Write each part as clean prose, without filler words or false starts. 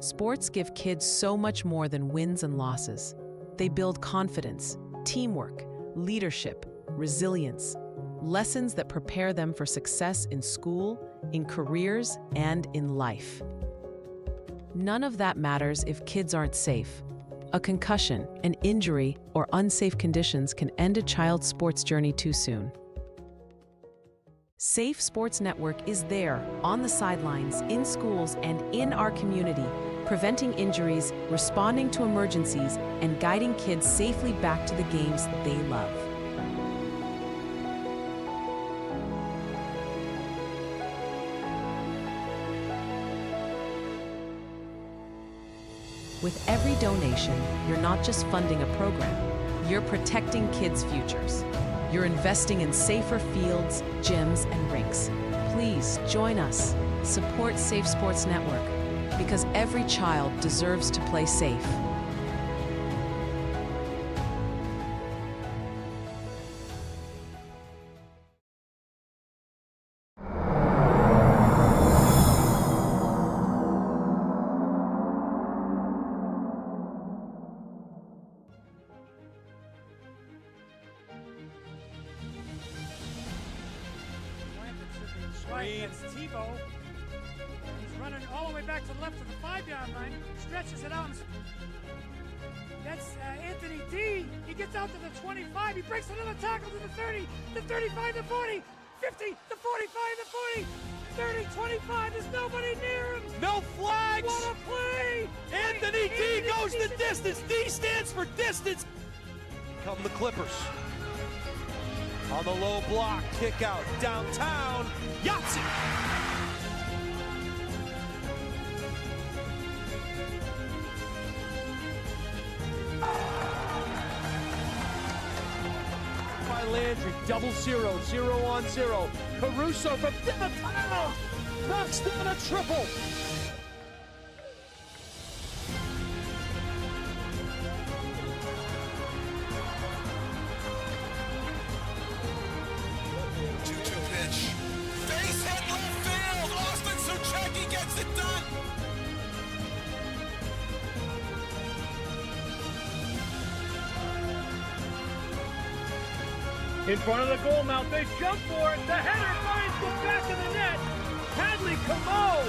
Sports give kids so much more than wins and losses. They build confidence, teamwork, leadership, resilience, lessons that prepare them for success in school, in careers, and in life. None of that matters if kids aren't safe. A concussion, an injury, or unsafe conditions can end a child's sports journey too soon. Safe Sports Network is there, on the sidelines, in schools, and in our community, preventing injuries, responding to emergencies, and guiding kids safely back to the games they love. With every donation, you're not just funding a program, you're protecting kids' futures. You're investing in safer fields, gyms, and rinks. Please join us. Support Safe Sports Network, because every child deserves to play safe. Right, that's Tebow. He's running all the way back to the left of the 5-yard line, stretches it out. That's Anthony D. He gets out to the 25. He breaks another tackle to the 30, the 35, the 40, 50, the 45, the 40, 30, 25. There's nobody near him. No flags. What a play. Anthony D goes the distance. D stands for distance. Come the Clippers. On the low block, kick out, downtown, Yahtzee! By Landry, 0-0, 0-on-0. Caruso from downtown, knocks down a triple. In front of the goal mouth, they jump for it. The header finds the back of the net. Hadley Camo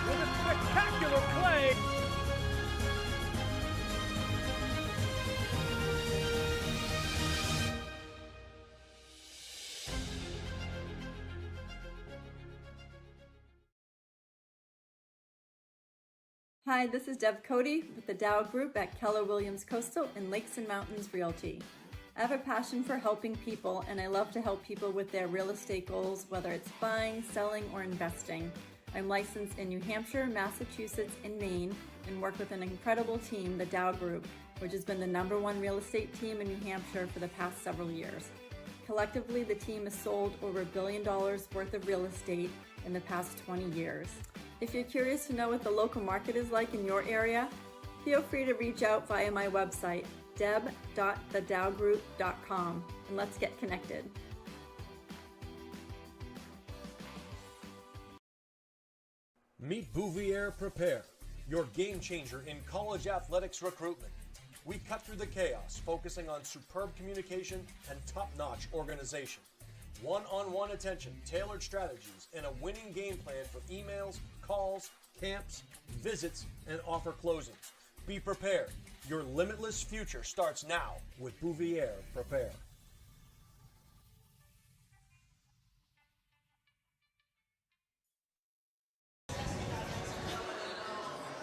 with a spectacular play. Hi, this is Deb Cody with the Dow Group at Keller Williams Coastal and Lakes and Mountains Realty. I have a passion for helping people, and I love to help people with their real estate goals, whether it's buying, selling, or investing. I'm licensed in New Hampshire, Massachusetts, and Maine, and work with an incredible team, the Dow Group, which has been the #1 real estate team in New Hampshire for the past several years. Collectively, the team has sold over $1 billion worth of real estate in the past 20 years. If you're curious to know what the local market is like in your area, feel free to reach out via my website, deb.thedowgroup.com, and let's get connected. Meet Bouvier Prepare, your game changer in college athletics recruitment. We cut through the chaos, focusing on superb communication and top-notch organization. One-on-one attention, tailored strategies, and a winning game plan for emails, calls, camps, visits, and offer closings. Be prepared. Your limitless future starts now with Bouvier Prepare.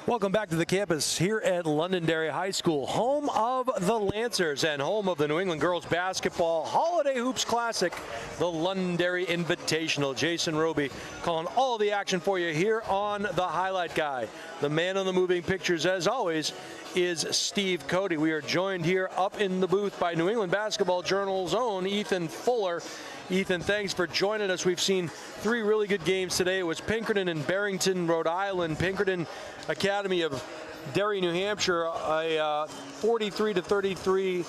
Welcome back to the campus here at Londonderry High School, home of the Lancers and home of the New England Girls Basketball Holiday Hoops Classic, the Londonderry Invitational. Jason Roby calling all the action for you here on the Highlight Guy. The man on the moving pictures, as always, is Steve Cody. We are joined here up in the booth by New England Basketball Journal's own Ethan Fuller. Ethan, thanks for joining us. We've seen 3 really good games today. It was Pinkerton and Barrington, Rhode Island. Pinkerton Academy of Derry, New Hampshire, a 43-33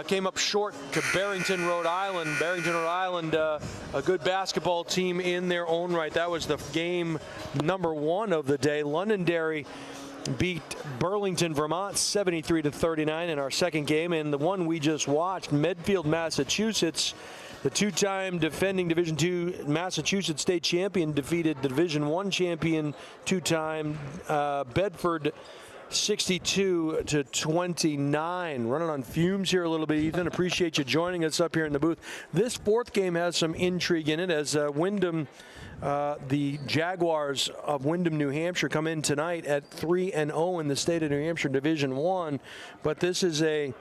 came up short to Barrington, Rhode Island. Barrington, Rhode Island, a good basketball team in their own right. That was the game #1 of the day. Londonderry beat Burlington, Vermont 73-39 in our second game. And the one we just watched, Medfield, Massachusetts, the two-time defending Division II Massachusetts state champion, defeated the Division I champion two-time Bedford 62-29. Running on fumes here a little bit, Ethan. Appreciate you joining us up here in the booth. This fourth game has some intrigue in it as Windham, the Jaguars of Windham, New Hampshire, come in tonight at 3-0 in the state of New Hampshire Division I. But this is a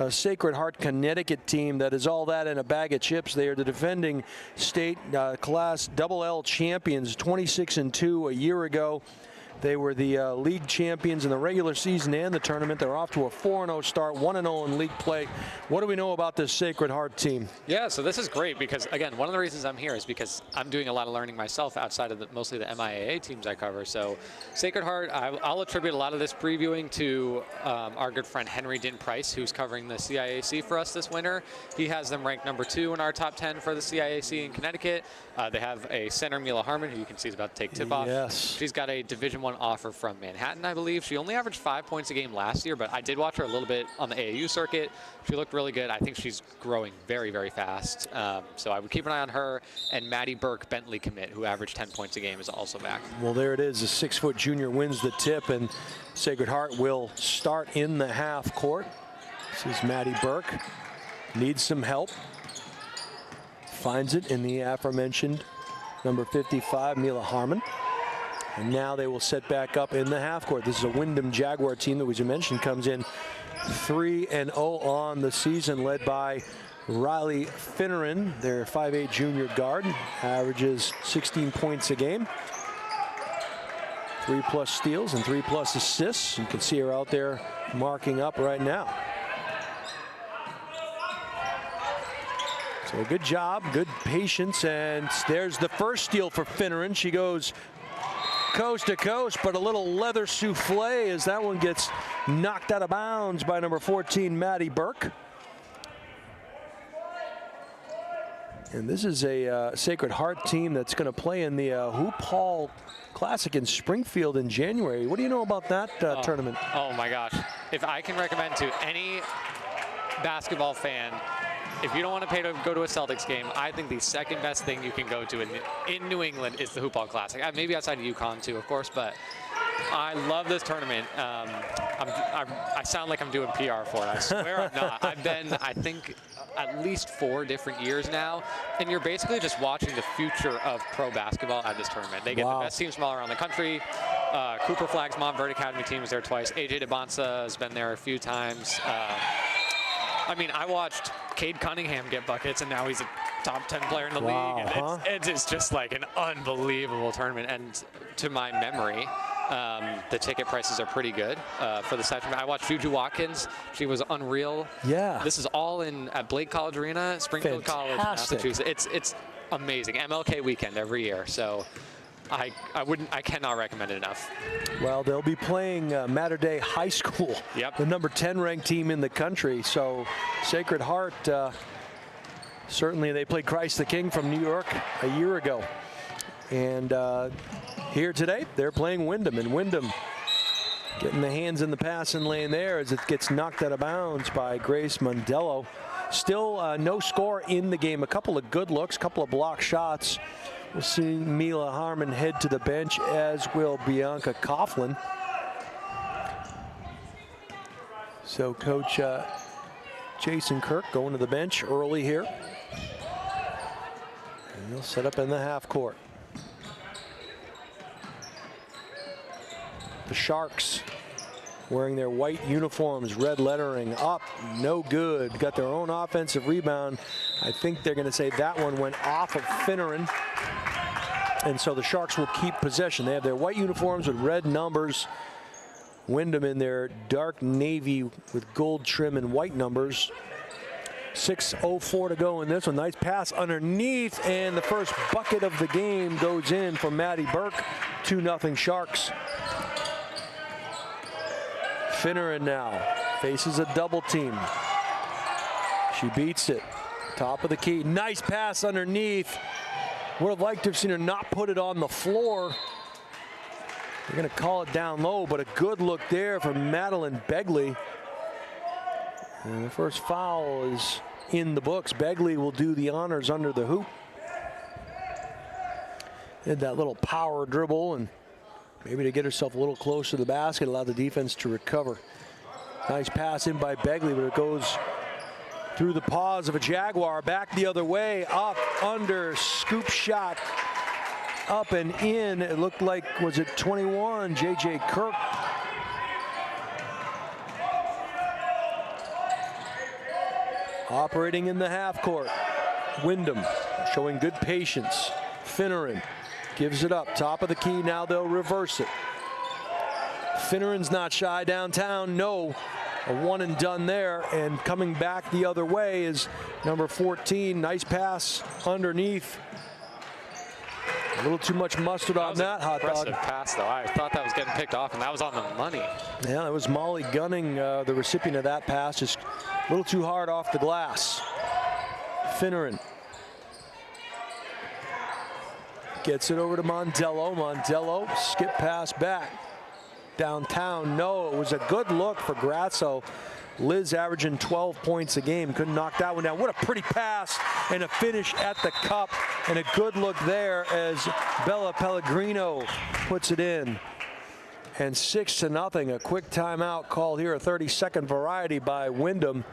Sacred Heart, Connecticut team that is all that in a bag of chips. They are the defending state class double-L champions, 26-2 a year ago. They were the league champions in the regular season and the tournament. They're off to a 4-0 start, 1-0 in league play. What do we know about this Sacred Heart team? Yeah, so this is great because, again, one of the reasons I'm here is because I'm doing a lot of learning myself outside of mostly the MIAA teams I cover. So Sacred Heart, I'll attribute a lot of this previewing to our good friend Henry Din Price, who's covering the CIAC for us this winter. He has them ranked number 2 in our top 10 for the CIAC in Connecticut. They have a center, Mila Harmon, who you can see is about to take tip-off. Yes. She's got a Division I offer from Manhattan, I believe. She only averaged 5 points a game last year, but I did watch her a little bit on the AAU circuit. She looked really good. I think she's growing very, very fast. So I would keep an eye on her. And Maddie Burke, Bentley commit, who averaged 10 points a game, is also back. Well, there it is. The 6-foot junior wins the tip, and Sacred Heart will start in the half court. This is Maddie Burke. Needs some help. Finds it in the aforementioned number 55, Mila Harmon. And now they will set back up in the half court. This is a Windham Jaguar team that, as you mentioned, comes in 3-0 on the season, led by Riley Finneran, their 5'8" junior guard, averages 16 points a game. 3+ steals and 3+ assists. You can see her out there marking up right now. So good job, good patience, and there's the first steal for Finneran. She goes coast to coast, but a little leather souffle as that one gets knocked out of bounds by number 14, Maddie Burke. And this is a Sacred Heart team that's going to play in the Hoop Hall Classic in Springfield in January. What do you know about that tournament? Oh my gosh. If I can recommend to any basketball fan, if you don't want to pay to go to a Celtics game, I think the second best thing you can go to in New England is the Hoop Hall Classic. Maybe outside of UConn too, of course, but I love this tournament. I sound like I'm doing PR for it. I swear I'm not. I've been, I think, at least 4 different years now, and you're basically just watching the future of pro basketball at this tournament. They get the best teams from all around the country. Cooper Flagg's Montverde Academy team was there twice. AJ DeBonsa has been there a few times. I mean, I watched Cade Cunningham get buckets, and now he's a top 10 player in the league. And it's just like an unbelievable tournament. And to my memory, the ticket prices are pretty good for the session. I watched Juju Watkins. She was unreal. Yeah. This is all at Blake College Arena, Springfield College, Massachusetts. It's amazing. MLK weekend every year. So I cannot recommend it enough. Well, they'll be playing Mater Dei High School, the number 10 ranked team in the country. So Sacred Heart, certainly they played Christ the King from New York a year ago. And here today, they're playing Windham, and Windham getting the hands in the passing lane there as it gets knocked out of bounds by Grace Mondello. Still no score in the game. A couple of good looks, couple of block shots. We'll see Mila Harmon head to the bench, as will Bianca Coughlin. So Coach Jason Kirk going to the bench early here. And he'll set up in the half court. The Sharks wearing their white uniforms, red lettering, up, no good. Got their own offensive rebound. I think they're going to say that one went off of Finneran. And so the Sharks will keep possession. They have their white uniforms with red numbers. Windham in their dark navy with gold trim and white numbers. 6:04 to go in this one. Nice pass underneath, and the first bucket of the game goes in for Maddie Burke. 2-0 Sharks. Finneran now faces a double team. She beats it. Top of the key. Nice pass underneath. Would have liked to have seen her not put it on the floor. They're going to call it down low, but a good look there from Madeline Begley. And the first foul is in the books. Begley will do the honors under the hoop. Did that little power dribble and maybe to get herself a little closer to the basket, allow the defense to recover. Nice pass in by Begley, but it goes through the paws of a Jaguar. Back the other way, up, under, scoop shot, up and in. It looked like, was it 21, J.J. Kirk. Operating in the half court. Windham showing good patience. Finneran gives it up, top of the key, now they'll reverse it. Finneran's not shy downtown, no. A one and done there, and coming back the other way is number 14. Nice pass underneath. A little too much mustard on that hot dog. Impressive pass, though. I thought that was getting picked off, and that was on the money. Yeah, it was Molly Gunning, the recipient of that pass, just a little too hard off the glass. Finneran gets it over to Mondello. Mondello, skip pass back. Downtown, no, it was a good look for Grasso. Liz averaging 12 points a game, couldn't knock that one down. What a pretty pass and a finish at the cup, and a good look there as Bella Pellegrino puts it in. And 6-0, a quick timeout called here, a 30-second variety by Windham.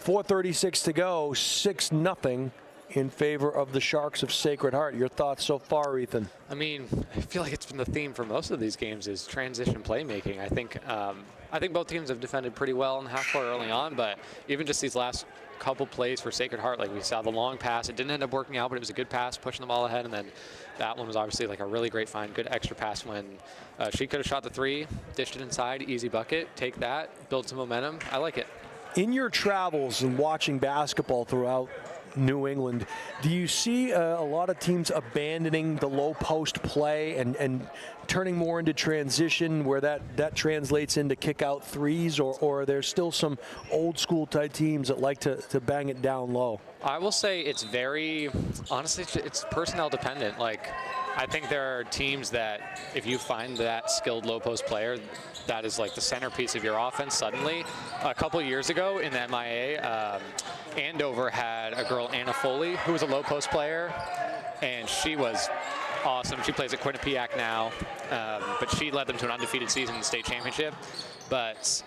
4:36 to go, 6-0 in favor of the Sharks of Sacred Heart. Your thoughts so far, Ethan? I mean, I feel like it's been the theme for most of these games is transition playmaking. I think both teams have defended pretty well in the half court early on, but even just these last couple plays for Sacred Heart, like we saw the long pass, it didn't end up working out, but it was a good pass, pushing the ball ahead, and then that one was obviously like a really great find, good extra pass when she could have shot the three, dished it inside, easy bucket, take that, build some momentum. I like it. In your travels and watching basketball throughout New England, do you see a lot of teams abandoning the low post play and turning more into transition where that translates into kick out threes, or are there still some old school type teams that like to bang it down low? I will say it's very, honestly, it's personnel dependent. Like, I think there are teams that if you find that skilled low post player, that is like the centerpiece of your offense suddenly. A couple years ago in the MIA, Andover had a girl, Anna Foley, who was a low post player, and she was awesome. She plays at Quinnipiac now, but she led them to an undefeated season in the state championship. But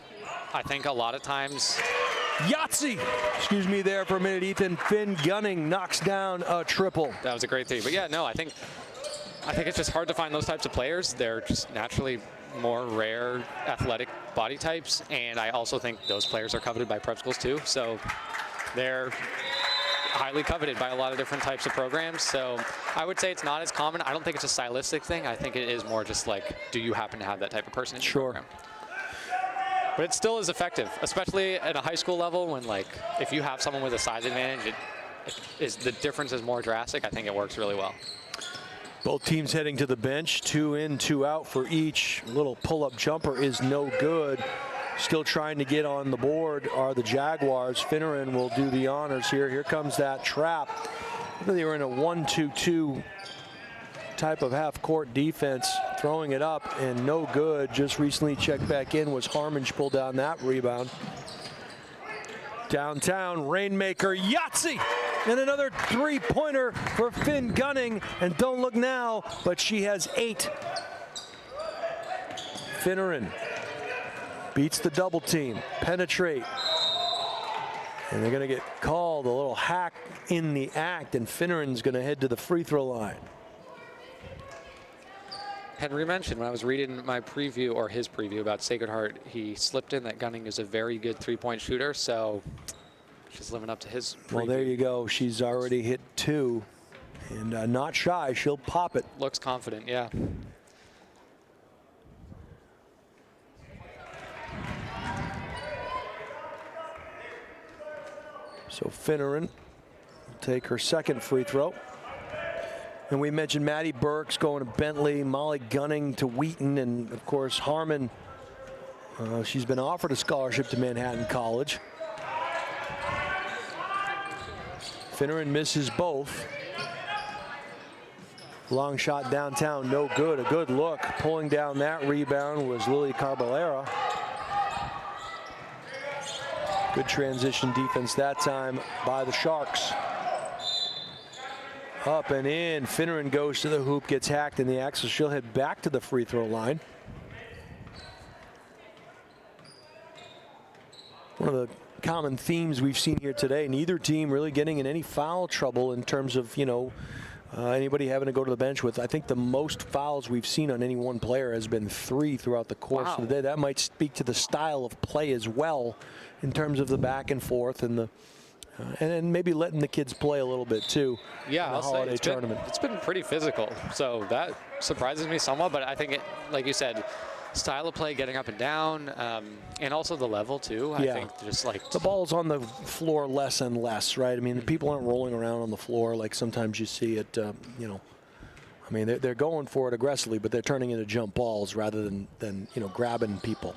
I think a lot of times... Yahtzee! Excuse me there for a minute, Ethan. Finn Gunning knocks down a triple. That was a great thing. But yeah, no, I think it's just hard to find those types of players. They're just naturally more rare athletic body types, and I also think those players are coveted by prep schools too. So they're highly coveted by a lot of different types of programs. So I would say it's not as common. I don't think it's a stylistic thing. I think it is more just like, do you happen to have that type of person in your program? But it still is effective, especially at a high school level when, like, if you have someone with a size advantage, the difference is more drastic. I think it works really well. Both teams heading to the bench, 2 in, 2 out for each. Little pull-up jumper is no good. Still trying to get on the board are the Jaguars. Finneran will do the honors here. Here comes that trap. They were in a 1-2-2 type of half-court defense, throwing it up and no good. Just recently checked back in was Harmon. Pulled down that rebound. Downtown, Rainmaker, Yahtzee! And another three-pointer for Finn Gunning. And don't look now, but she has 8. Finneran beats the double team, penetrate. And they're gonna get called a little hack in the act, and Finneran's gonna head to the free throw line. Henry mentioned when I was reading my preview, or his preview about Sacred Heart, he slipped in that Gunning is a very good three-point shooter, so she's living up to his preview. Well, there you go. She's already hit 2, and not shy. She'll pop it. Looks confident, yeah. So Finneran will take her second free throw. And we mentioned Maddie Burks going to Bentley, Molly Gunning to Wheaton, and of course Harmon. She's been offered a scholarship to Manhattan College. Finneran misses both. Long shot downtown, no good. A good look. Pulling down that rebound was Lily Carballera. Good transition defense that time by the Sharks. Up and in. Finneran goes to the hoop, gets hacked in the act, so she'll head back to the free throw line. One of the common themes we've seen here today, neither team really getting in any foul trouble in terms of, anybody having to go to the bench with. I think the most fouls we've seen on any one player has been 3 throughout the course of the day. That might speak to the style of play as well in terms of the back and forth and the and maybe letting the kids play a little bit too. Yeah, in the I'll holiday say tournament. it's been pretty physical, so that surprises me somewhat. But I think, like you said, style of play, getting up and down, and also the level too. I think just like the ball's on the floor less and less, right? I mean, the people aren't rolling around on the floor like sometimes you see it. I mean, they're going for it aggressively, but they're turning into jump balls rather than grabbing people.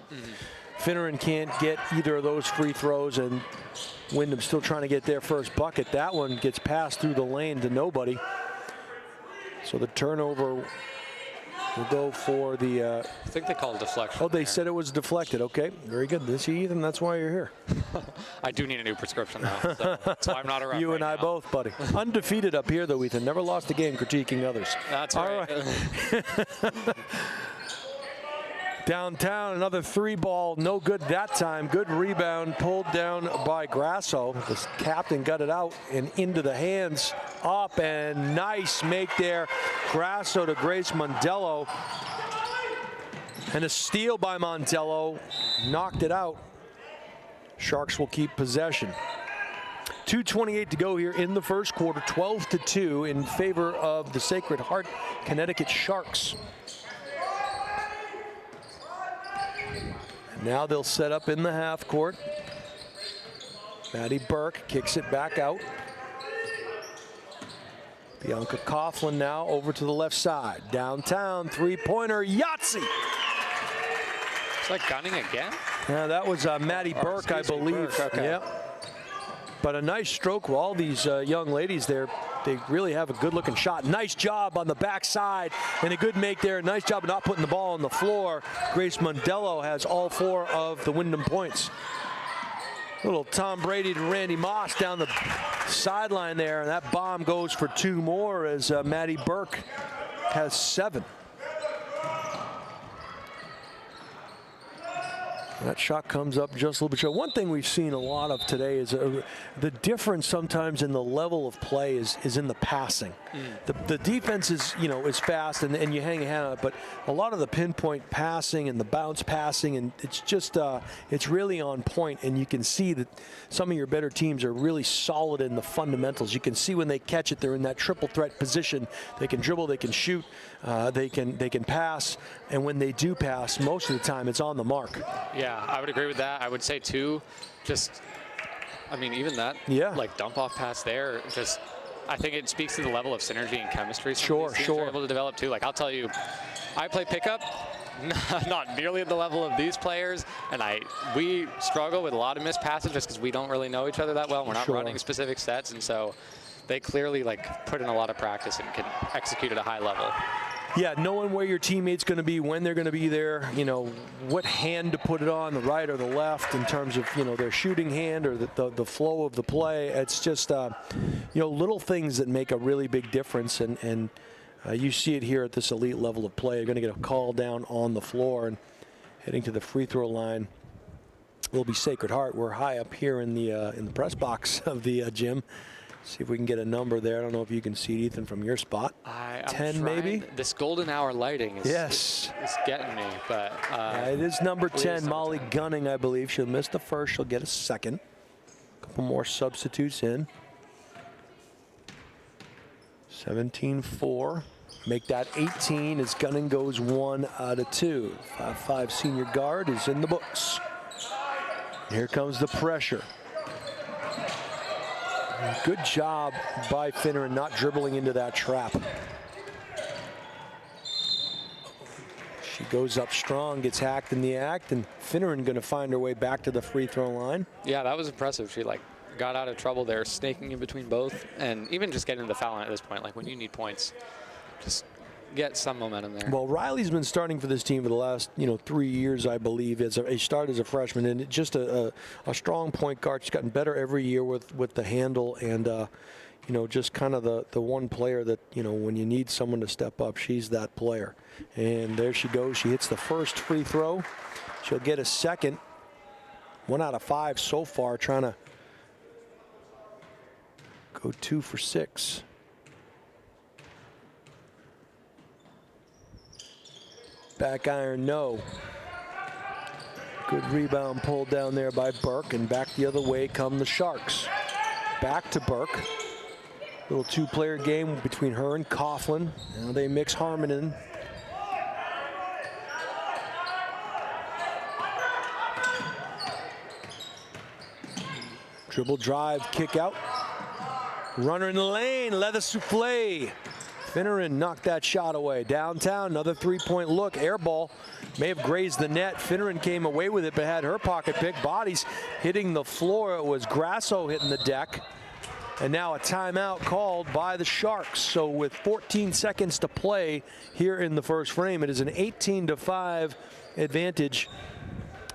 Finneran can't get either of those free throws, and Windham still trying to get their first bucket. That one gets passed through the lane to nobody. So the turnover will go for the... I think they called deflection. Oh, they said it was deflected. Okay, very good. This Ethan, that's why you're here. I do need a new prescription now, so I'm not around. You and I both, buddy. Undefeated up here, though, Ethan. Never lost a game critiquing others. That's All right. Downtown, another 3-ball, no good that time. Good rebound, pulled down by Grasso. The captain got it out and into the hands. Up and nice make there. Grasso to Grace Mondello. And a steal by Mondello. Knocked it out. Sharks will keep possession. 2:28 to go here in the first quarter. 12-2 in favor of the Sacred Heart Connecticut Sharks. Now they'll set up in the half court. Maddie Burke kicks it back out. Bianca Coughlin now over to the left side. Downtown, three-pointer, Yahtzee! It's like gunning again? Yeah, that was Maddie Burke, I believe. Burke, okay. Yep. But a nice stroke with all these young ladies there. They really have a good-looking shot. Nice job on the backside and a good make there. Nice job of not putting the ball on the floor. Grace Mondello has all 4 of the Windham points. Little Tom Brady to Randy Moss down the sideline there, and that bomb goes for 2 more as Maddie Burke has 7. That shot comes up just a little bit short. One thing we've seen a lot of today is the difference sometimes in the level of play is in the passing. The defense is fast and you hang a hand on it, but a lot of the pinpoint passing and the bounce passing, and it's just it's really on point, and you can see that some of your better teams are really solid in the fundamentals. You can see when they catch it, they're in that triple threat position. They can dribble, they can shoot, they can pass, and when they do pass, most of the time it's on the mark. Yeah, I would agree with that. I would say too, even that like dump off pass there, I think it speaks to the level of synergy and chemistry some of these teams are able to develop too. Like, I'll tell you, I play pickup, not nearly at the level of these players, and we struggle with a lot of missed passes just because we don't really know each other that well. We're not running specific sets, and so they clearly put in a lot of practice and can execute at a high level. Yeah, knowing where your teammate's going to be, when they're going to be there, what hand to put it on, the right or the left, in terms of, their shooting hand or the flow of the play. It's just, little things that make a really big difference. And you see it here at this elite level of play. You're going to get a call down on the floor, and heading to the free throw line will be Sacred Heart. We're high up here in the press box of the gym. See if we can get a number there. I don't know if you can see it, Ethan, from your spot. 10 maybe? This golden hour lighting is getting me, but it is number 10, Molly Gunning, I believe. She'll miss the first. She'll get a second. A couple more substitutes in. 17-4. Make that 18 as Gunning goes 1 out of 2. 5'5" senior guard is in the books. Here comes the pressure. Good job by Finneran not dribbling into that trap. She goes up strong, gets hacked in the act, and Finneran going to find her way back to the free throw line. Yeah, that was impressive. She got out of trouble there, snaking in between both, and even just getting the foul line at this point, when you need points, just get some momentum there. Well, Riley's been starting for this team for the last 3 years, I believe. He started as a freshman, and just a strong point guard. She's gotten better every year with the handle, and just kind of the one player that when you need someone to step up, she's that player. And there she goes. She hits the first free throw. She'll get a second. 1 out of 5 so far, trying to go 2 for 6. Back iron, no. Good rebound pulled down there by Burke, and back the other way come the Sharks. Back to Burke. Little two-player game between her and Coughlin. Now they mix Harmon in. Dribble drive, kick out. Runner in the lane, leather souffle. Finneran knocked that shot away. Downtown, another three-point look. Air ball may have grazed the net. Finneran came away with it, but had her pocket pick. Bodies hitting the floor. It was Grasso hitting the deck. And now a timeout called by the Sharks. So with 14 seconds to play here in the first frame, it is an 18-5 advantage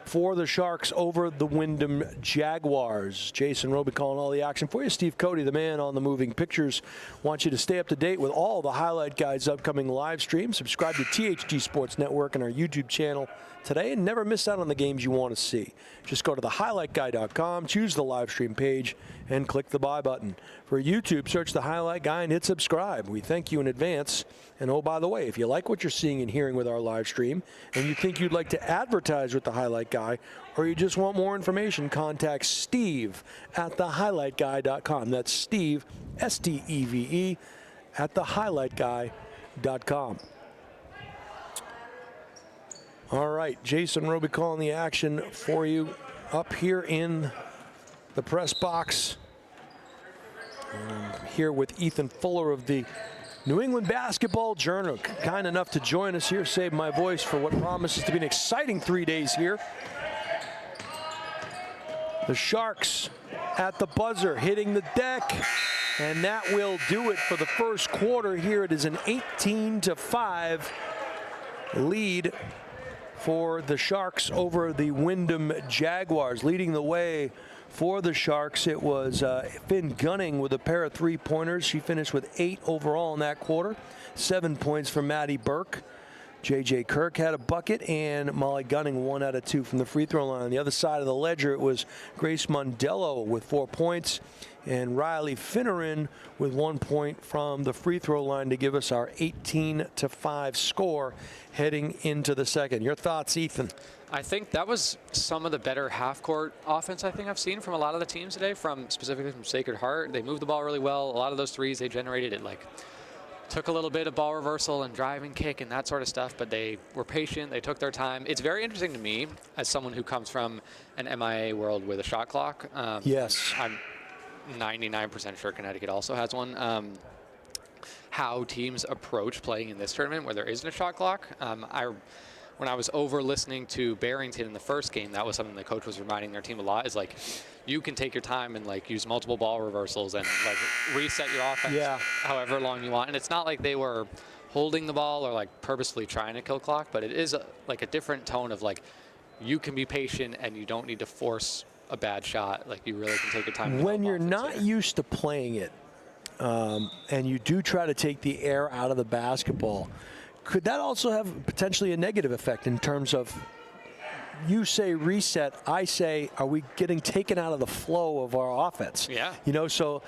for the Sharks over the Windham Jaguars. Jason Roby calling all the action for you. Steve Cody, the man on the moving pictures, wants you to stay up to date with all the Highlight Guys' upcoming live stream. Subscribe to THG Sports Network and our YouTube channel today and never miss out on the games you want to see. Just go to thehighlightguy.com, choose the live stream page, and click the buy button. For YouTube, search The Highlight Guy and hit subscribe. We thank you in advance. And oh, by the way, if you like what you're seeing and hearing with our live stream and you think you'd like to advertise with The Highlight Guy, or you just want more information, contact Steve at thehighlightguy.com. That's Steve, S-T-E-V-E, at thehighlightguy.com. All right, Jason Roby calling the action for you up here in the press box. Here with Ethan Fuller of the New England Basketball Journal, kind enough to join us here, save my voice for what promises to be an exciting 3 days here. The Sharks at the buzzer, hitting the deck, and that will do it for the first quarter here. It is an 18-5 lead for the Sharks over the Windham Jaguars. Leading the way for the Sharks, it was Finn Gunning with a pair of three-pointers. She finished with 8 overall in that quarter. 7 points from Maddie Burke. J.J. Kirk had a bucket, and Molly Gunning 1 out of 2 from the free throw line. On the other side of the ledger, it was Grace Mondello with 4 points, and Riley Finneran with 1 point from the free throw line to give us our 18-5 score heading into the second. Your thoughts, Ethan? I think that was some of the better half-court offense I think I've seen from a lot of the teams today, specifically from Sacred Heart. They moved the ball really well. A lot of those threes they generated, it took a little bit of ball reversal and drive and kick and that sort of stuff, but they were patient. They took their time. It's very interesting to me, as someone who comes from an MIA world with a shot clock. Yes. I'm 99% sure Connecticut also has one. How teams approach playing in this tournament where there isn't a shot clock. When I was over listening to Barrington in the first game, that was something the coach was reminding their team a lot, is you can take your time and use multiple ball reversals and reset your offense however long you want. And it's not like they were holding the ball or purposefully trying to kill clock, but it is a different tone of you can be patient and you don't need to force a bad shot. You really can take your time. When you're not used to playing it, and you do try to take the air out of the basketball, could that also have potentially a negative effect in terms of, you say reset, I say, are we getting taken out of the flow of our offense? Yeah. So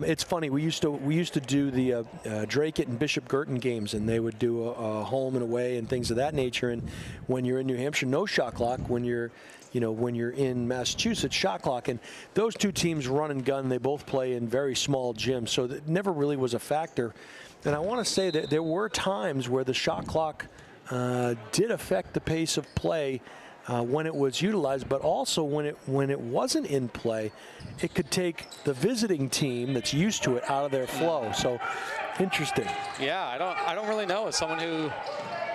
it's funny. We used to do the Drake and Bishop Girton games, and they would do a home and away and things of that nature. And when you're in New Hampshire, no shot clock. When you're in Massachusetts, shot clock. And those two teams run and gun. They both play in very small gyms, so that never really was a factor. And I want to say that there were times where the shot clock did affect the pace of play when it was utilized, but also when it wasn't in play, it could take the visiting team that's used to it out of their flow. So interesting. Yeah, I don't really know. As someone who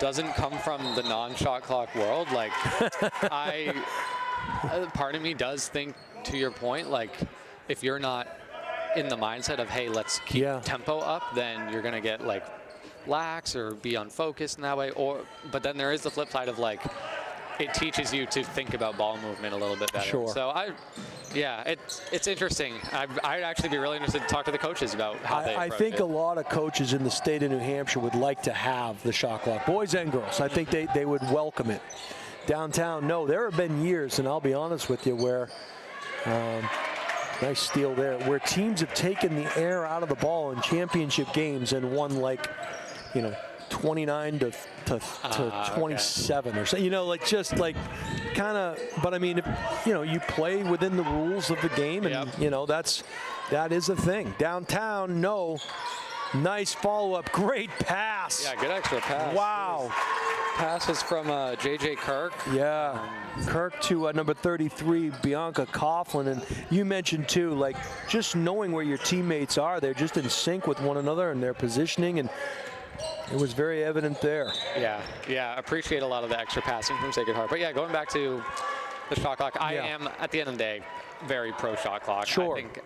doesn't come from the non-shot clock world, part of me does think, to your point, if you're not in the mindset of, hey, let's keep tempo up, then you're going to get lax or be unfocused in that way. But then there is the flip side of like, it teaches you to think about ball movement a little bit better. Sure. So it's interesting. I'd actually be really interested to talk to the coaches about how they approach I think it. a lot of coaches in the state of New Hampshire would like to have the shot clock, boys and girls. I think they would welcome it. Downtown, no. There have been years, and I'll be honest with you, where nice steal there, where teams have taken the air out of the ball in championship games and won, like, 29 to 27 or so, like just like kind of, but I mean, you play within the rules of the game, and that is a thing. Downtown, no. Nice follow-up, great pass. Yeah, good extra pass. Wow. Pass was from J.J. Kirk. Yeah, Kirk to number 33, Bianca Coughlin. And you mentioned too, like, just knowing where your teammates are, they're just in sync with one another and their positioning, and it was very evident there. Yeah, appreciate a lot of the extra passing from Sacred Heart. But yeah, going back to the shot clock, I am, at the end of the day, very pro shot clock. Sure. I think,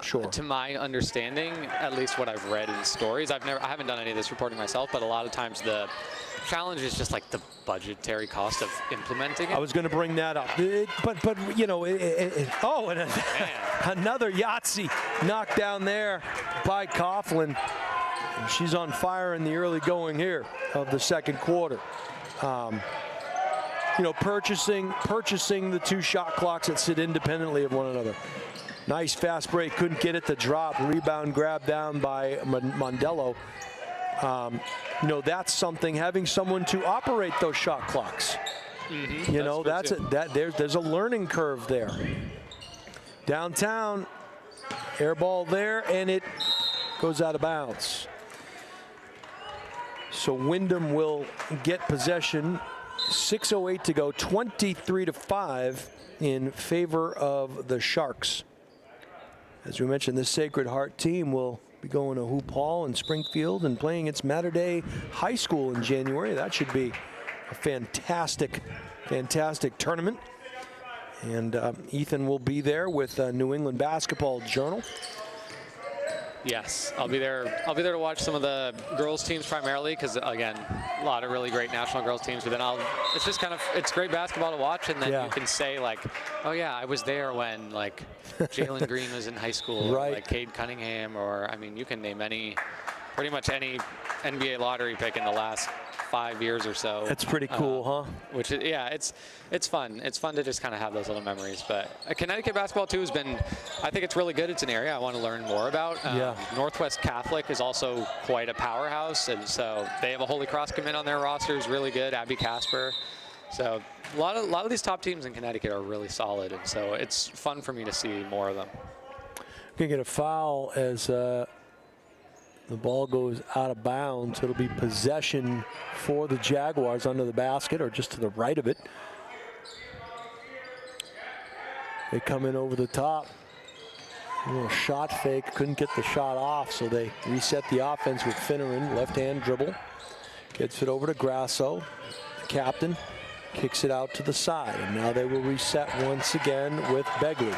Sure. to my understanding, at least what I've read in stories, I haven't done any of this reporting myself, but a lot of times the challenge is just like the budgetary cost of implementing it. I was going to bring that up, another Yahtzee knocked down there by Coughlin. She's on fire in the early going here of the second quarter. Purchasing the two shot clocks that sit independently of one another. Nice fast break, couldn't get it to drop. Rebound grab down by Mondello. That's something, having someone to operate those shot clocks. There's a learning curve there. Downtown, air ball there, and it goes out of bounds. So Windham will get possession. 6:08 to go, 23-5 in favor of the Sharks. As we mentioned, the Sacred Heart team will be going to Hoop Hall in Springfield and playing its Mater Dei High School in January. That should be a fantastic tournament. And Ethan will be there with New England Basketball Journal. Yes, I'll be there. I'll be there to watch some of the girls teams primarily, because again, a lot of really great national girls teams. But then it's just it's great basketball to watch, and then you can say like, oh yeah, I was there when like Jalen Green was in high school, right. Or like Cade Cunningham, or I mean, you can name pretty much any NBA lottery pick in the last 5 years or so. That's pretty cool, huh? Which is, it's fun. It's fun to just kind of have those little memories. But Connecticut basketball too has been, I think it's really good. It's an area I want to learn more about. Northwest Catholic is also quite a powerhouse, and so they have a Holy Cross commit on their roster, is really good. Abby Casper. So a lot of these top teams in Connecticut are really solid, and so it's fun for me to see more of them. Gonna get a foul as the ball goes out of bounds. It'll be possession for the Jaguars under the basket, or just to the right of it. They come in over the top. A little shot fake, couldn't get the shot off, so they reset the offense with Finneran, left-hand dribble. Gets it over to Grasso, the captain, kicks it out to the side, and now they will reset once again with Begley.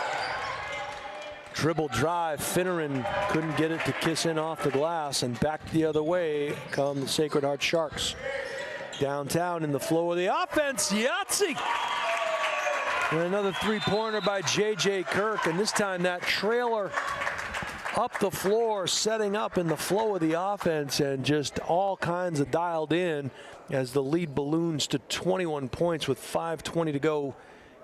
Dribble drive, Finneran couldn't get it to kiss in off the glass, and back the other way come the Sacred Heart Sharks. Downtown in the flow of the offense, Yahtzee! And another three-pointer by J.J. Kirk, and this time that trailer up the floor, setting up in the flow of the offense, and just all kinds of dialed in as the lead balloons to 21 points with 5:20 to go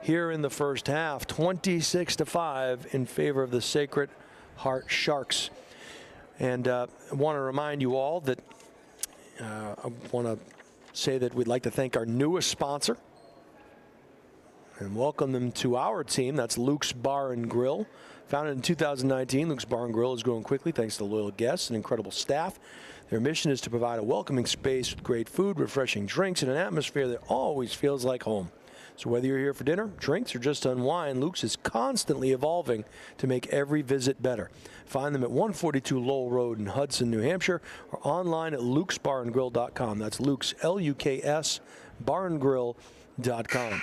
here in the first half. 26-5 in favor of the Sacred Heart Sharks. And I want to remind you all that I want to say that we'd like to thank our newest sponsor and welcome them to our team. That's Luke's Bar and Grill. Founded in 2019, Luke's Bar and Grill is growing quickly thanks to loyal guests and incredible staff. Their mission is to provide a welcoming space with great food, refreshing drinks, and an atmosphere that always feels like home. So whether you're here for dinner, drinks, or just to unwind, Luke's is constantly evolving to make every visit better. Find them at 142 Lowell Road in Hudson, New Hampshire, or online at lukesbarandgrill.com. That's Luke's, L-U-K-S, barandgrill.com.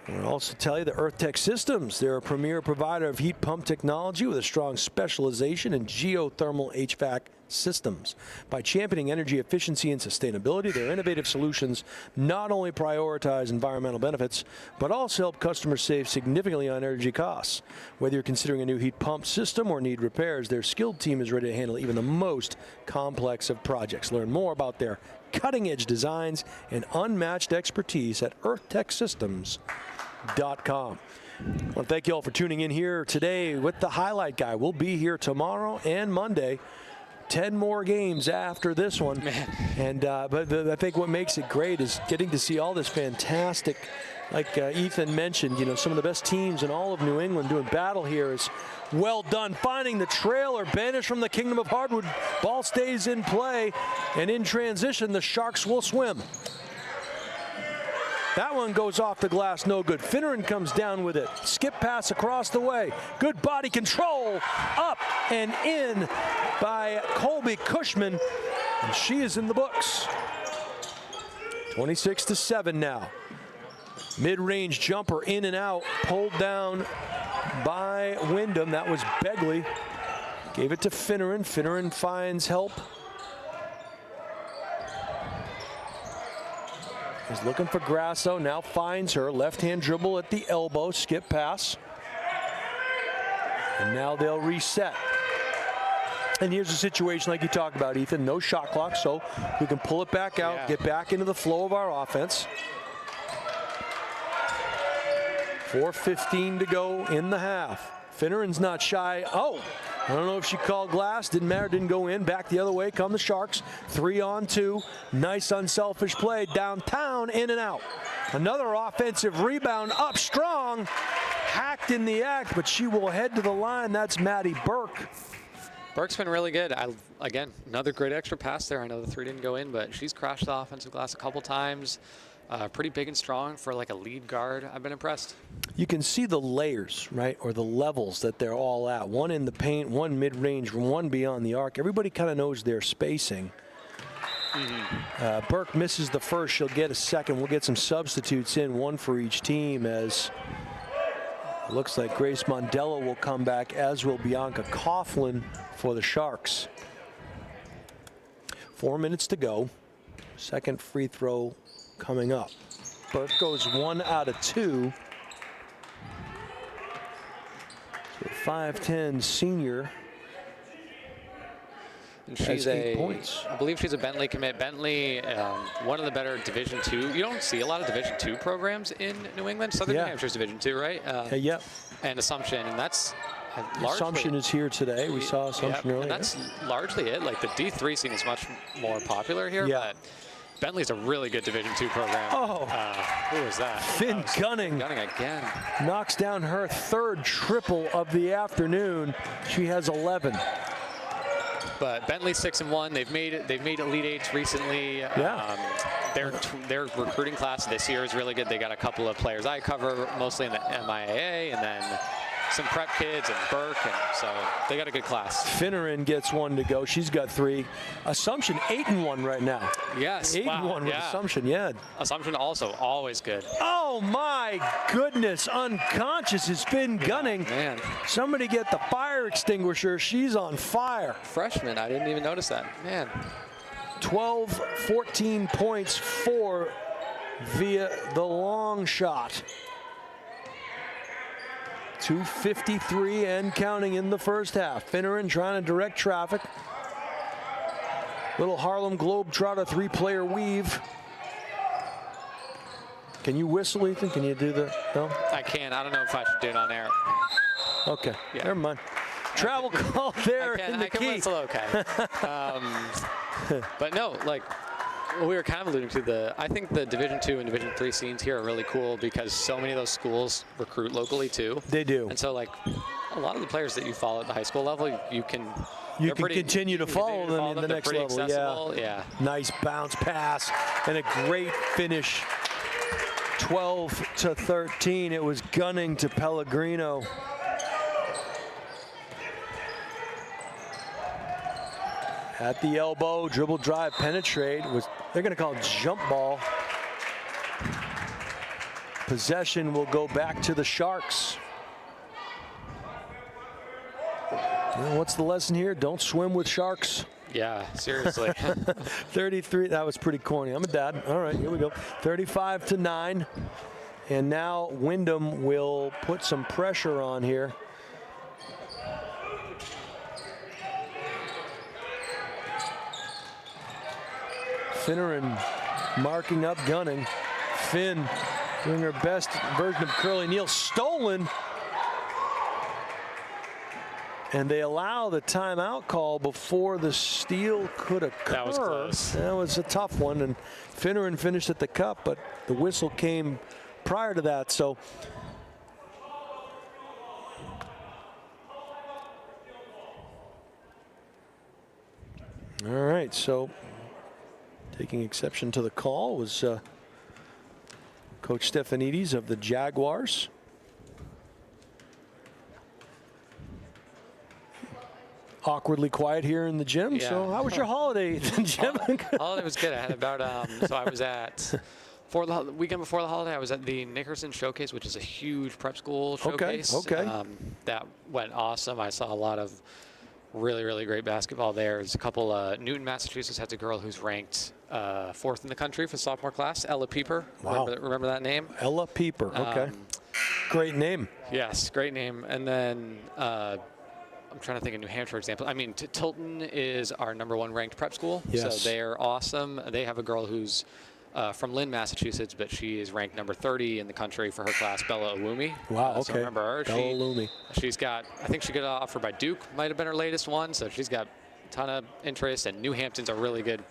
I'll also tell you that EarthTech Systems, they're a premier provider of heat pump technology with a strong specialization in geothermal HVAC systems. By championing energy efficiency and sustainability, their innovative solutions not only prioritize environmental benefits, but also help customers save significantly on energy costs. Whether you're considering a new heat pump system or need repairs, their skilled team is ready to handle even the most complex of projects. Learn more about their cutting-edge designs and unmatched expertise at earthtechsystems.com. Well, thank you all for tuning in here today with the Highlight Guy. We'll be here tomorrow and Monday. 10 more games after this one. Man. And but I think what makes it great is getting to see all this fantastic, like Ethan mentioned, you know, some of the best teams in all of New England doing battle here. Is well done. Finding the trailer, banished from the Kingdom of Hardwood. Ball stays in play, and in transition, the Sharks will swim. That one goes off the glass, no good. Finneran comes down with it. Skip pass across the way. Good body control. Up and in by Colby Cushman. And she is in the books. 26-7 now. Mid-range jumper in and out. Pulled down by Windham. That was Begley. Gave it to Finneran. Finneran finds help. He's looking for Grasso, now finds her. Left-hand dribble at the elbow, skip pass. And now they'll reset. And here's a situation like you talked about, Ethan. No shot clock, so we can pull it back out, get back into the flow of our offense. 4:15 to go in the half. Finneran's not shy. Oh, I don't know if she called glass. Didn't matter, didn't go in. Back the other way come the Sharks. 3-on-2. Nice unselfish play. Downtown, in and out. Another offensive rebound up strong. Hacked in the act, but she will head to the line. That's Maddie Burke. Burke's been really good. Again, another great extra pass there. I know the three didn't go in, but she's crashed the offensive glass a couple times. Pretty big and strong for like a lead guard. I've been impressed. You can see the layers, right, or the levels that they're all at. One in the paint, one mid-range, one beyond the arc. Everybody kind of knows their spacing. Burke misses the first. She'll get a second. We'll get some substitutes in, one for each team, as it looks like Grace Mondella will come back, as will Bianca Coughlin for the Sharks. 4 minutes to go. Second free throw coming up. Burke goes 1 out of 2. So 5'10" senior. And she's 8 points. I believe she's a Bentley commit. Bentley, one of the better Division II. You don't see a lot of Division II programs in New England. Southern New Hampshire's Division II, right? Yep. And Assumption, and that's Assumption is here today. We saw Assumption earlier. And that's largely it. Like the D3 scene is much more popular here. But Bentley's a really good Division II program. Oh, who was that? Finn Gunning. Gunning again. Knocks down her third triple of the afternoon. She has 11. But Bentley's 6-1. They've made Elite Eights recently. Their recruiting class this year is really good. They got a couple of players I cover, mostly in the MIAA, and then some prep kids and Burke, and so they got a good class. Finneran gets 1 to go. She's got 3. Assumption 8-1 right now. Yes, 8-1 with Assumption. Assumption also always good. Oh my goodness! Unconscious is Finn Gunning. Man, somebody get the fire extinguisher. She's on fire. Freshman, I didn't even notice that. Man. 12, 14 points for via the long shot. 2:53 and counting in the first half. Finneran trying to direct traffic. Little Harlem Globetrotter 3-player weave. Can you whistle, Ethan? Can you do the, no? I can. I don't know if I should do it on air. Okay, never mind. Travel call there in the I can key. whistle okay. But no, like we were kind of alluding to, I think the Division II and Division III scenes here are really cool because so many of those schools recruit locally too. They do. And so like a lot of the players that you follow at the high school level, you can continue to follow them in the next level. Accessible. Yeah. Nice bounce pass and a great finish. 12-13. It was Gunning to Pellegrino. At the elbow, dribble drive, penetrate. They're going to call it jump ball. Possession will go back to the Sharks. Well, what's the lesson here? Don't swim with sharks. Yeah, seriously. 33, that was pretty corny. I'm a dad. All right, here we go. 35-9. And now Windham will put some pressure on here. Finneran marking up Gunning. Finn doing her best version of Curly Neal. Stolen. And they allow the timeout call before the steal could occur. That was close. That was a tough one. And Finneran finished at the cup, but the whistle came prior to that. So all right, so taking exception to the call was Coach Stefanides of the Jaguars. Awkwardly quiet here in the gym. Yeah. So how was your holiday, Jim? Holiday was good. I had about, so I was at, for the weekend before the holiday, I was at the Nickerson Showcase, which is a huge prep school showcase. Okay. That went awesome. I saw a lot of really, really great basketball there. There's a couple, Newton, Massachusetts has a girl who's ranked 4th in the country for the sophomore class, Ella Pieper. Wow. Remember that name? Ella Pieper, okay. Great name. Yes, great name. And then I'm trying to think of New Hampshire example. I mean, Tilton is our #1 ranked prep school. Yes. So they're awesome. They have a girl who's from Lynn, Massachusetts, but she is ranked number 30 in the country for her class, Bella Awumi. Wow, okay. So remember her. Bella Awumi. She's got, I think she got offered by Duke, might have been her latest one. So she's got a ton of interest, and New Hampton's a really good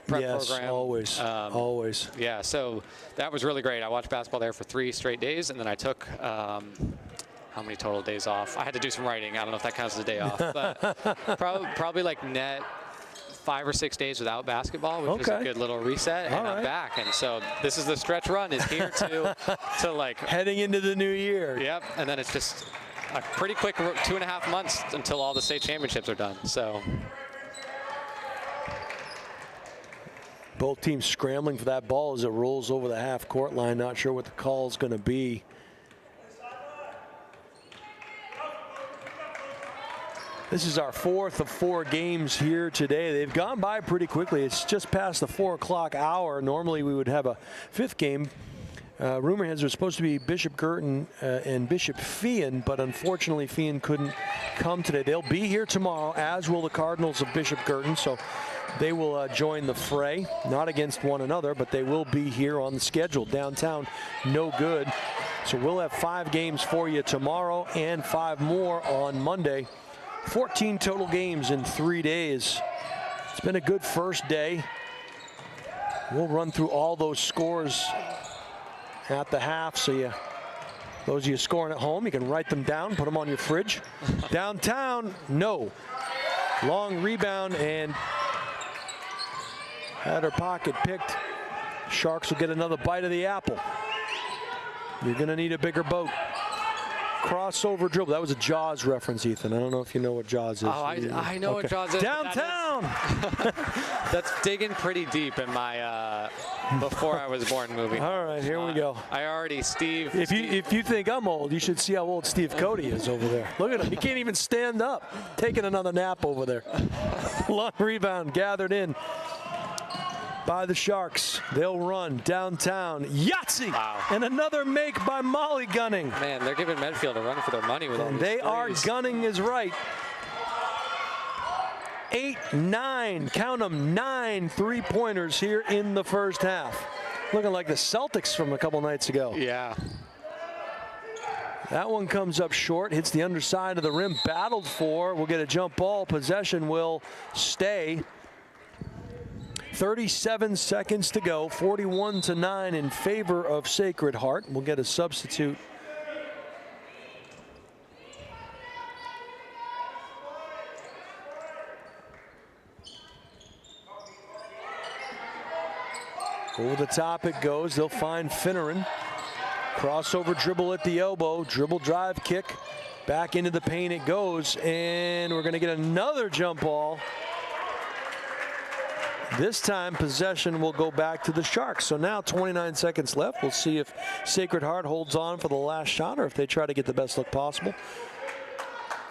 prep program. Always, always. Yeah, so that was really great. I watched basketball there for 3 straight days, and then I took how many total days off? I had to do some writing. I don't know if that counts as a day off, but probably like net 5 or 6 days without basketball, which was a good little reset, and I'm back. And so this is the stretch run is here to like heading into the new year. Yep, and then it's just a pretty quick 2.5 months until all the state championships are done. So both teams scrambling for that ball as it rolls over the half-court line. Not sure what the call is going to be. This is our 4th of 4 games here today. They've gone by pretty quickly. It's just past the 4 o'clock hour. Normally we would have a 5th game. Rumor has it was supposed to be Bishop Girton and Bishop Feehan, but unfortunately Feehan couldn't come today. They'll be here tomorrow, as will the Cardinals of Bishop Girton. So they will join the fray, not against one another, but they will be here on the schedule. Downtown, no good. So we'll have 5 games for you tomorrow and 5 more on Monday. 14 total games in 3 days. It's been a good first day. We'll run through all those scores at the half, so those of you scoring at home, you can write them down, put them on your fridge. Downtown, no. Long rebound and had her pocket picked. Sharks will get another bite of the apple. You're going to need a bigger boat. Crossover dribble. That was a Jaws reference, Ethan. I don't know if you know what Jaws is. Oh, I know what Jaws is. Downtown! That's digging pretty deep in my before I was born movie. All right, here we go. I already, Steve. If you think I'm old, you should see how old Steve Cody is over there. Look at him. He can't even stand up. Taking another nap over there. Long rebound gathered in by the Sharks. They'll run downtown. Yahtzee! Wow. And another make by Molly Gunning. Man, they're giving Medfield a run for their money with all these They threes. are. Gunning is right. 8, 9, count them, 9 3-pointers here in the first half. Looking like the Celtics from a couple nights ago. Yeah. That one comes up short, hits the underside of the rim, battled for. We'll get a jump ball. Possession will stay. 37 seconds to go, 41-9 in favor of Sacred Heart. We'll get a substitute. Over the top it goes. They'll find Finneran. Crossover dribble at the elbow. Dribble drive kick. Back into the paint it goes. And we're going to get another jump ball. This time, possession will go back to the Sharks. So now 29 seconds left. We'll see if Sacred Heart holds on for the last shot or if they try to get the best look possible.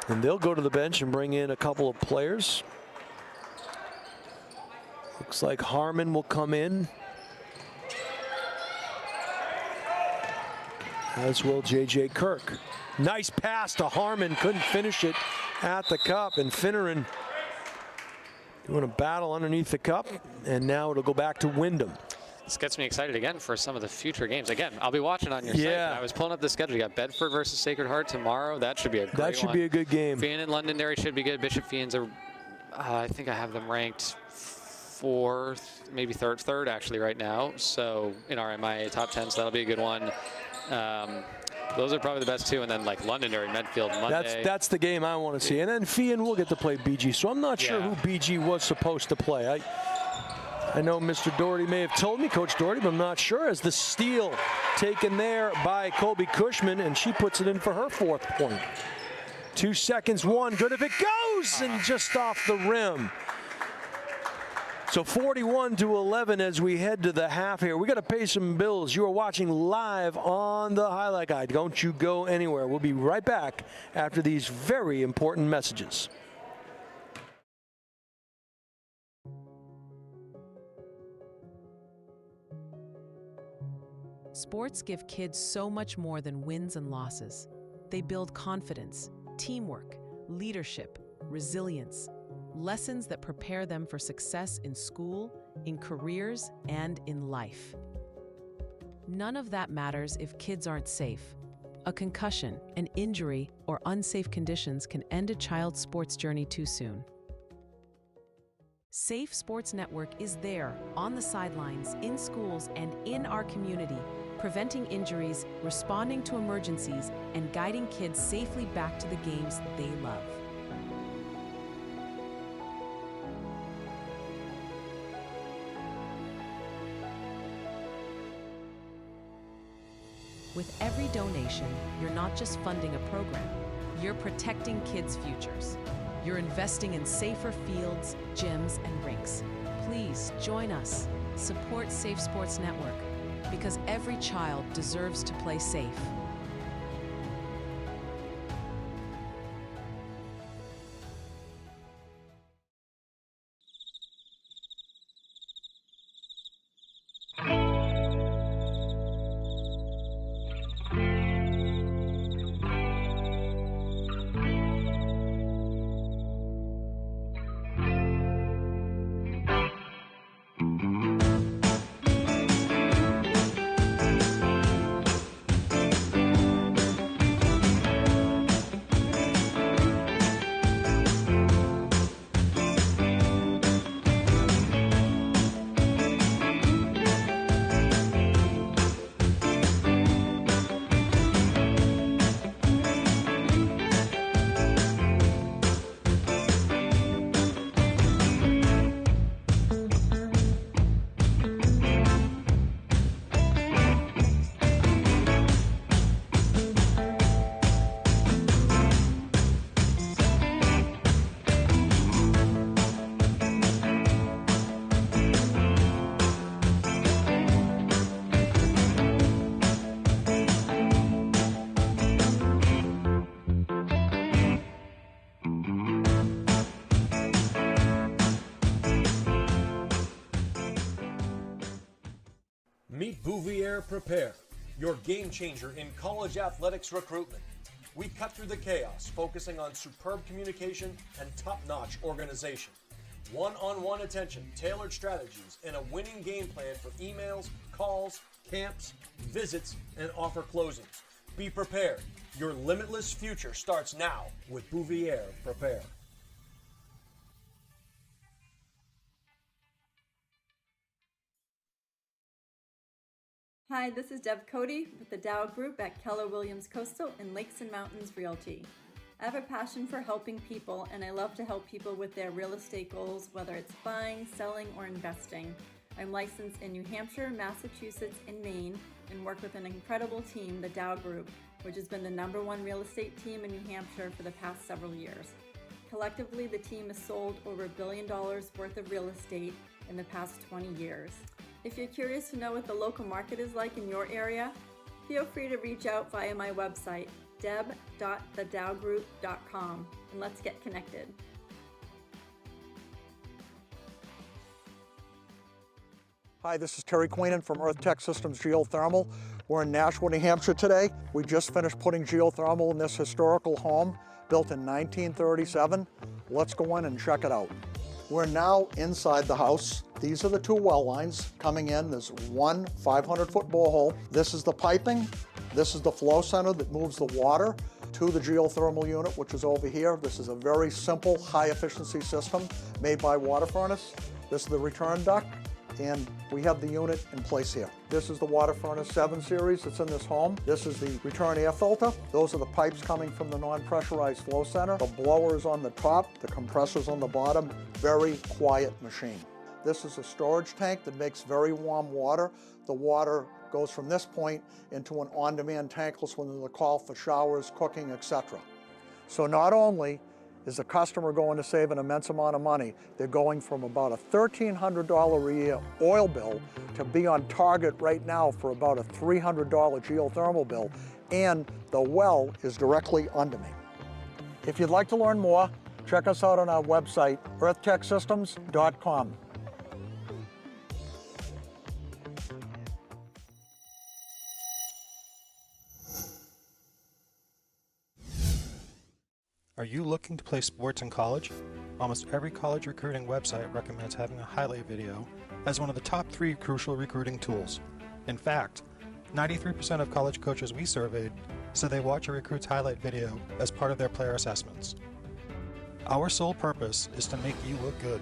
And they'll go to the bench and bring in a couple of players. Looks like Harmon will come in, as will J.J. Kirk. Nice pass to Harmon, couldn't finish it at the cup, and Finneran doing a battle underneath the cup, and now it'll go back to Windham. This gets me excited again for some of the future games. Again, I'll be watching on your site. I was pulling up the schedule. You got Bedford versus Sacred Heart tomorrow. That should be a great one. That should be a good game. Fien and Londonderry should be good. Bishop Fiennes are, I think I have them ranked fourth, maybe third actually right now. So in our MIA top 10, so that'll be a good one. Those are probably the best two, and then like Londonderry, Medfield, Monday. That's the game I want to see. And then Fien will get to play BG, so I'm not sure who BG was supposed to play. I know Mr. Doherty may have told me, Coach Doherty, but I'm not sure. As the steal taken there by Colby Cushman, and she puts it in for her 4th point. 2 seconds, one, good if it goes, and just off the rim. So 41-11 as we head to the half here. We got to pay some bills. You are watching live on the Highlight Guide. Don't you go anywhere. We'll be right back after these very important messages. Sports give kids so much more than wins and losses. They build confidence, teamwork, leadership, resilience, lessons that prepare them for success in school, in careers, and in life. None of that matters if kids aren't safe. A concussion, an injury, or unsafe conditions can end a child's sports journey too soon. Safe Sports Network is there, on the sidelines, in schools, and in our community, preventing injuries, responding to emergencies, and guiding kids safely back to the games they love. With every donation, you're not just funding a program, you're protecting kids' futures. You're investing in safer fields, gyms, and rinks. Please join us. Support Safe Sports Network, because every child deserves to play safe. Meet Bouvier Prepare, your game changer in college athletics recruitment. We cut through the chaos, focusing on superb communication and top-notch organization. One-on-one attention, tailored strategies, and a winning game plan for emails, calls, camps, visits, and offer closings. Be prepared. Your limitless future starts now with Bouvier Prepare. Hi, this is Deb Cody with the Dow Group at Keller Williams Coastal and Lakes and Mountains Realty. I have a passion for helping people, and I love to help people with their real estate goals, whether it's buying, selling, or investing. I'm licensed in New Hampshire, Massachusetts, and Maine, and work with an incredible team, the Dow Group, which has been the #1 real estate team in New Hampshire for the past several years. Collectively, the team has sold over $1 billion worth of real estate in the past 20 years. If you're curious to know what the local market is like in your area, feel free to reach out via my website, deb.thedowgroup.com, and let's get connected. Hi, this is Terry Queenan from Earth Tech Systems Geothermal. We're in Nashua, New Hampshire today. We just finished putting geothermal in this historical home built in 1937. Let's go in and check it out. We're now inside the house. These are the two well lines coming in. There's one 500-foot borehole. This is the piping. This is the flow center that moves the water to the geothermal unit, which is over here. This is a very simple, high-efficiency system made by water furnace. This is the return duct, and we have the unit in place here. This is the Water Furnace 7 series that's in this home. This is the return air filter. Those are the pipes coming from the non-pressurized flow center. The blower is on the top, the compressor's on the bottom. Very quiet machine. This is a storage tank that makes very warm water. The water goes from this point into an on-demand tankless when there's a call for showers, cooking, etc. So not only is the customer going to save an immense amount of money, they're going from about a $1,300 a year oil bill to be on target right now for about a $300 geothermal bill, and the well is directly under me. If you'd like to learn more, check us out on our website, earthtechsystems.com. Are you looking to play sports in college? Almost every college recruiting website recommends having a highlight video as one of the top 3 crucial recruiting tools. In fact, 93% of college coaches we surveyed said they watch a recruit's highlight video as part of their player assessments. Our sole purpose is to make you look good.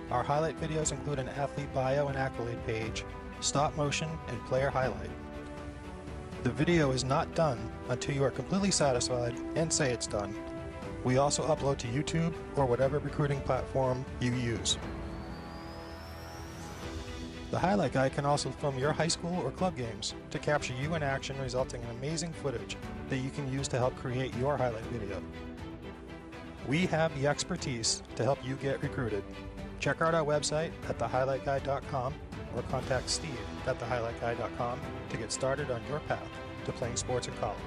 Our highlight videos include an athlete bio and accolade page, stop motion, and player highlight. The video is not done until you are completely satisfied and say it's done. We also upload to YouTube or whatever recruiting platform you use. The highlight guy can also film your high school or club games to capture you in action, resulting in amazing footage that you can use to help create your highlight video. We have the expertise to help you get recruited. Check out our website at thehighlightguy.com or contact Steve at thehighlightguy.com to get started on your path to playing sports in college.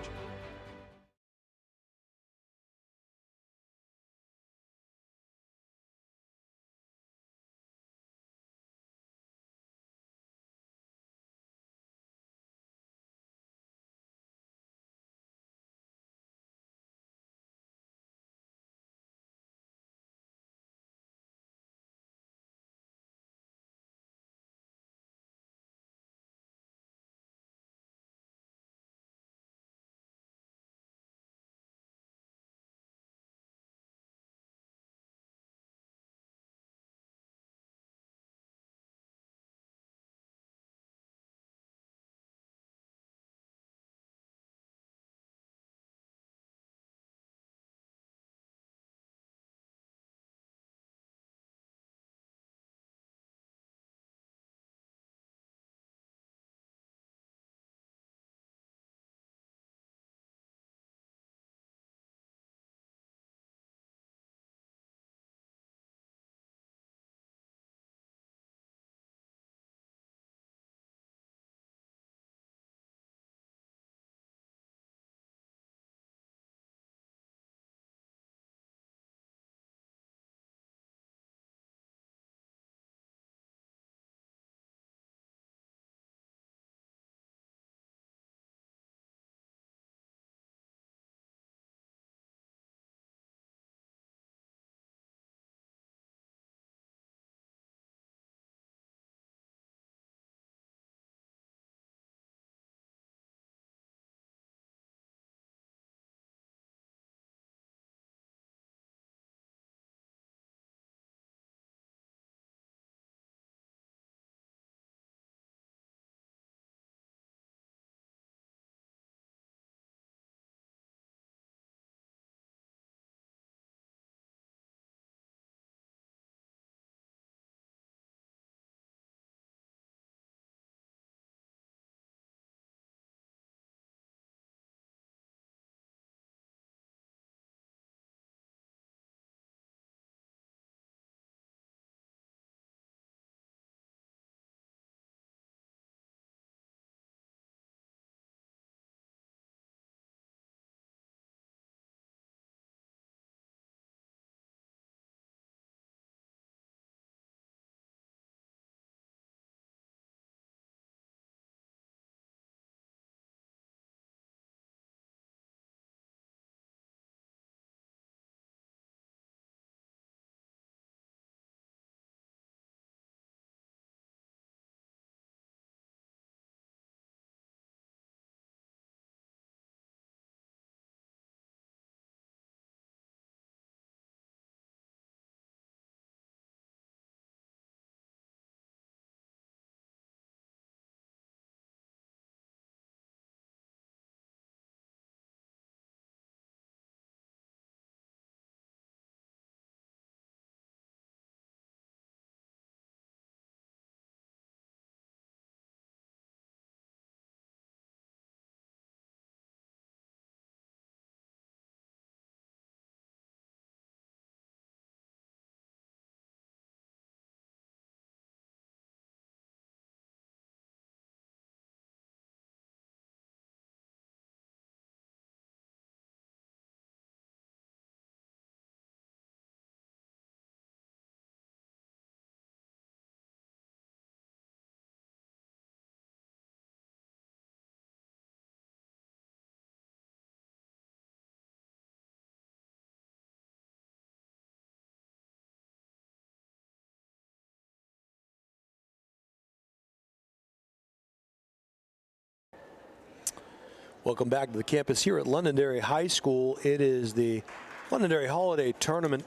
Welcome back to the campus here at Londonderry High School. It is the Londonderry Holiday Tournament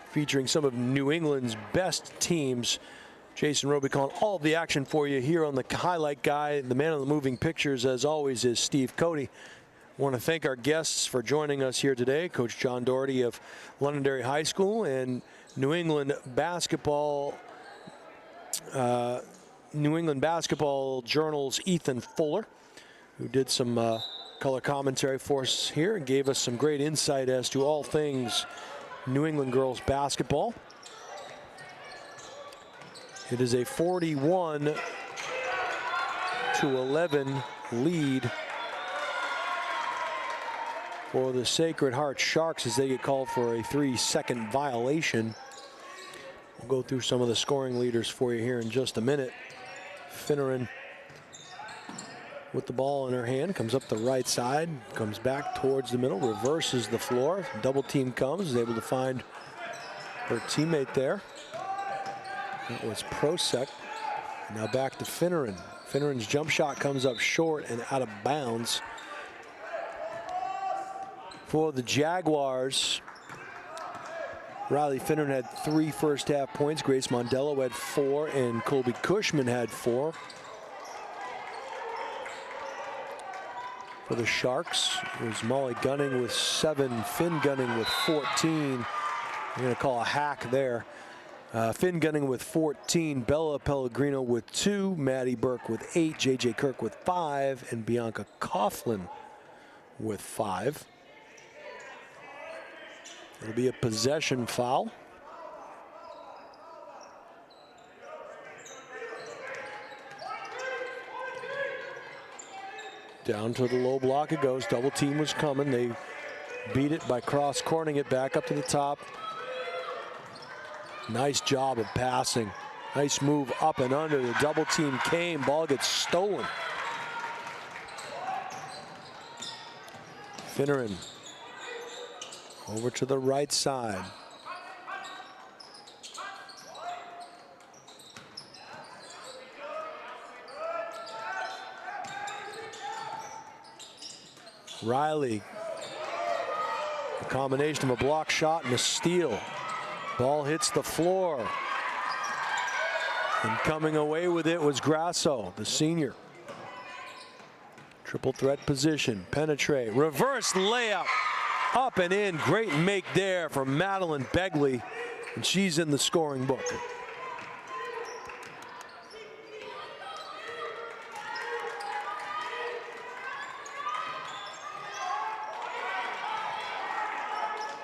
featuring some of New England's best teams. Jason Roby calling all of the action for you here on the highlight guy. The man on the moving pictures, as always, is Steve Cody. I want to thank our guests for joining us here today. Coach John Doherty of Londonderry High School and New England basketball Journal's Ethan Fuller, who did some color commentary for us here and gave us some great insight as to all things New England girls basketball. It is a 41-11 lead for the Sacred Heart Sharks as they get called for a 3-second violation. We'll go through some of the scoring leaders for you here in just a minute. Finneran with the ball in her hand, comes up the right side, comes back towards the middle, reverses the floor. Double team comes, is able to find her teammate there. That was Prosek. Now back to Finneran. Finneran's jump shot comes up short and out of bounds. For the Jaguars, Riley Finneran had 3 first-half points. Grace Mondello had 4, and Colby Cushman had 4. For the Sharks, it was Molly Gunning with 7, Finn Gunning with 14. I'm going to call a hack there. Finn Gunning with 14, Bella Pellegrino with 2, Maddie Burke with 8, JJ Kirk with 5, and Bianca Coughlin with 5. It'll be a possession foul. Down to the low block it goes. Double team was coming. They beat it by cross-courting it back up to the top. Nice job of passing. Nice move up and under. The double team came. Ball gets stolen. Finneran over to the right side. Riley, a combination of a block shot and a steal. Ball hits the floor. And coming away with it was Grasso, the senior. Triple threat position, penetrate, reverse layup, up and in. Great make there from Madeline Begley, and she's in the scoring book.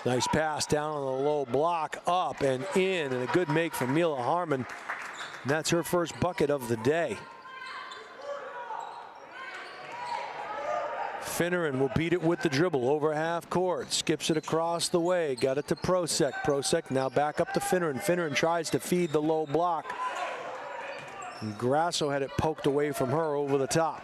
Nice pass down on the low block, up and in, and a good make from Mila Harmon. And that's her first bucket of the day. Finneran will beat it with the dribble over half court, skips it across the way, got it to Prosek. Prosek now back up to Finneran. Finneran tries to feed the low block. And Grasso had it poked away from her over the top.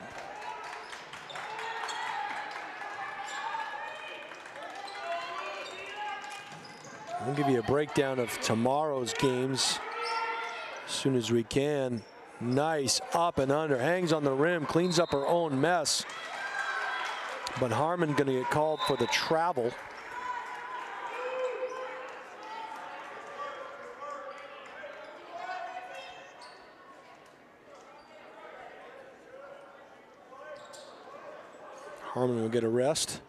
We'll give you a breakdown of tomorrow's games as soon as we can. Nice up and under, hangs on the rim, cleans up her own mess. But Harmon going to get called for the travel. Harmon will get a rest.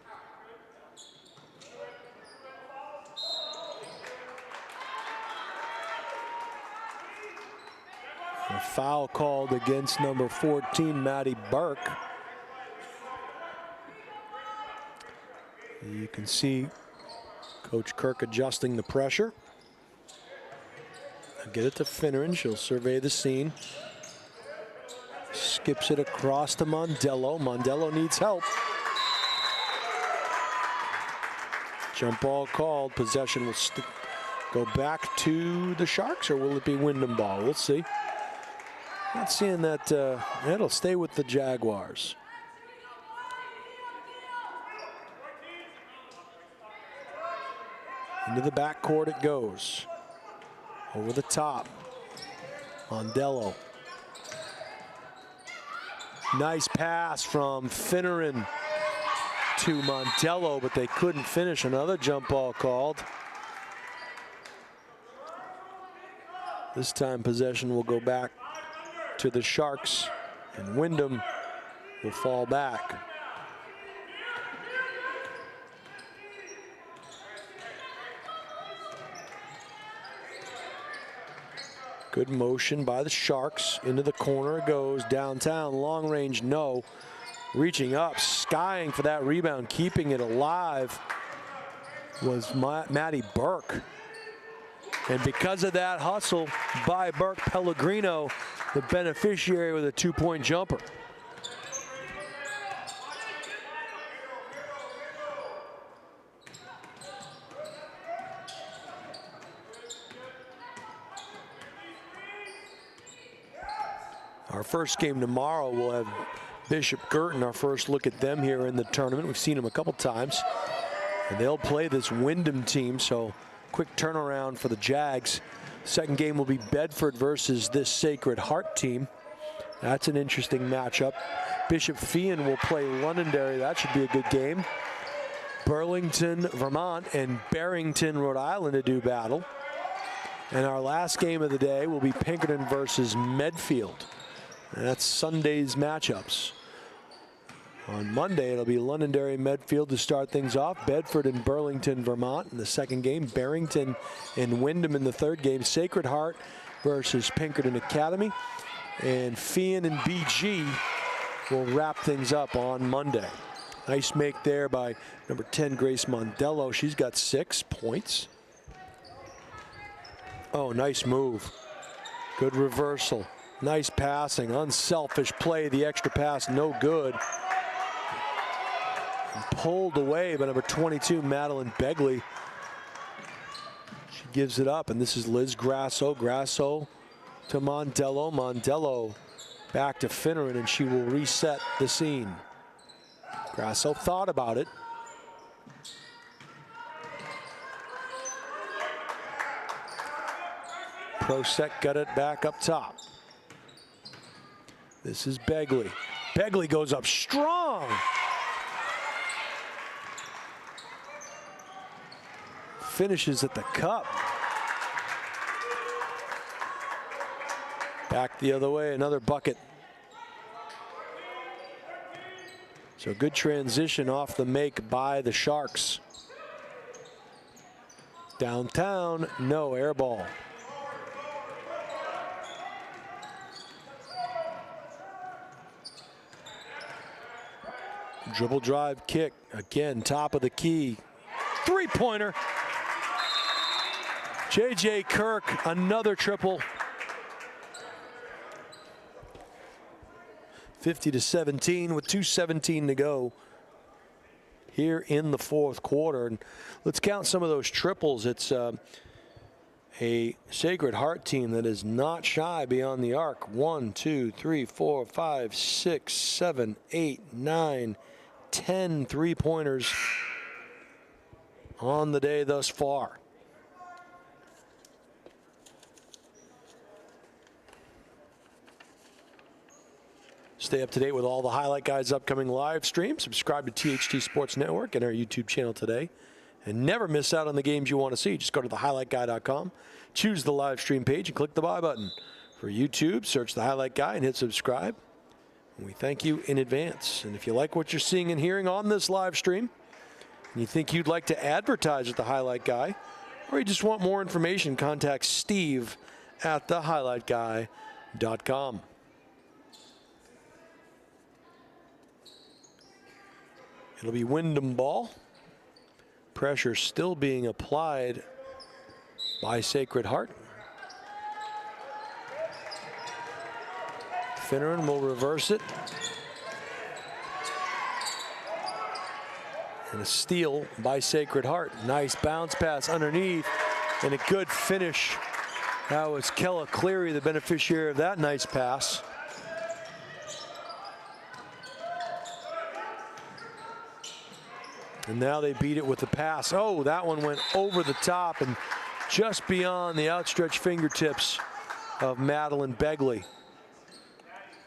A foul called against number 14, Maddie Burke. You can see Coach Kirk adjusting the pressure. I'll get it to Finneran. She'll survey the scene. Skips it across to Mondello. Mondello needs help. Jump ball called. Possession will go back to the Sharks, or will it be Windham ball? We'll see. Not seeing that. It'll stay with the Jaguars. Into the backcourt it goes. Over the top. Mondello. Nice pass from Finneran. to Montello, but they couldn't finish. Another jump ball called. This time possession will go back to the Sharks, and Windham will fall back. Good motion by the Sharks. Into the corner it goes. Downtown, long range, no. Reaching up, skying for that rebound, keeping it alive was Maddie Burke. And because of that hustle by Burke, Pellegrino, the beneficiary with a 2-point jumper. Our first game tomorrow, we'll have Bishop Girton, our first look at them here in the tournament. We've seen them a couple times. And they'll play this Windham team, so quick turnaround for the Jags. Second game will be Bedford versus this Sacred Heart team. That's an interesting matchup. Bishop Feehan will play Londonderry. That should be a good game. Burlington, Vermont, and Barrington, Rhode Island to do battle. And our last game of the day will be Pinkerton versus Medfield. And that's Sunday's matchups. On Monday, it'll be Londonderry, Medfield to start things off. Bedford and Burlington, Vermont in the second game. Barrington and Windham in the third game. Sacred Heart versus Pinkerton Academy. And Feehan and BG will wrap things up on Monday. Nice make there by number 10, Grace Mondello. She's got 6 points. Oh, nice move. Good reversal. Nice passing. Unselfish play. The extra pass, no good. Pulled away by number 22, Madeline Begley. She gives it up, and this is Liz Grasso. Grasso to Mondello. Mondello back to Finneran, and she will reset the scene. Grasso thought about it. Prosek got it back up top. This is Begley. Begley goes up strong. Finishes at the cup. Back the other way, another bucket. So good transition off the make by the Sharks. Downtown, no air ball. Dribble drive kick, again, top of the key. Three-pointer. J.J. Kirk, another triple. 50-17 with 2:17 to go here in the fourth quarter. And let's count some of those triples. It's a Sacred Heart team that is not shy beyond the arc. 1, 2, 3, 4, 5, 6, 7, 8, 9, 10 three-pointers on the day thus far. Stay up to date with all the Highlight Guys' upcoming live stream. Subscribe to THT Sports Network and our YouTube channel today. And never miss out on the games you want to see. Just go to thehighlightguy.com, choose the live stream page, and click the buy button. For YouTube, search The Highlight Guy and hit subscribe. And we thank you in advance. And if you like what you're seeing and hearing on this live stream, and you think you'd like to advertise with The Highlight Guy, or you just want more information, contact Steve at thehighlightguy.com. It'll be Windham ball. Pressure still being applied by Sacred Heart. Finneran will reverse it. And a steal by Sacred Heart. Nice bounce pass underneath and a good finish. That was Kella Cleary, the beneficiary of that nice pass. And now they beat it with the pass. Oh, that one went over the top and just beyond the outstretched fingertips of Madeline Begley.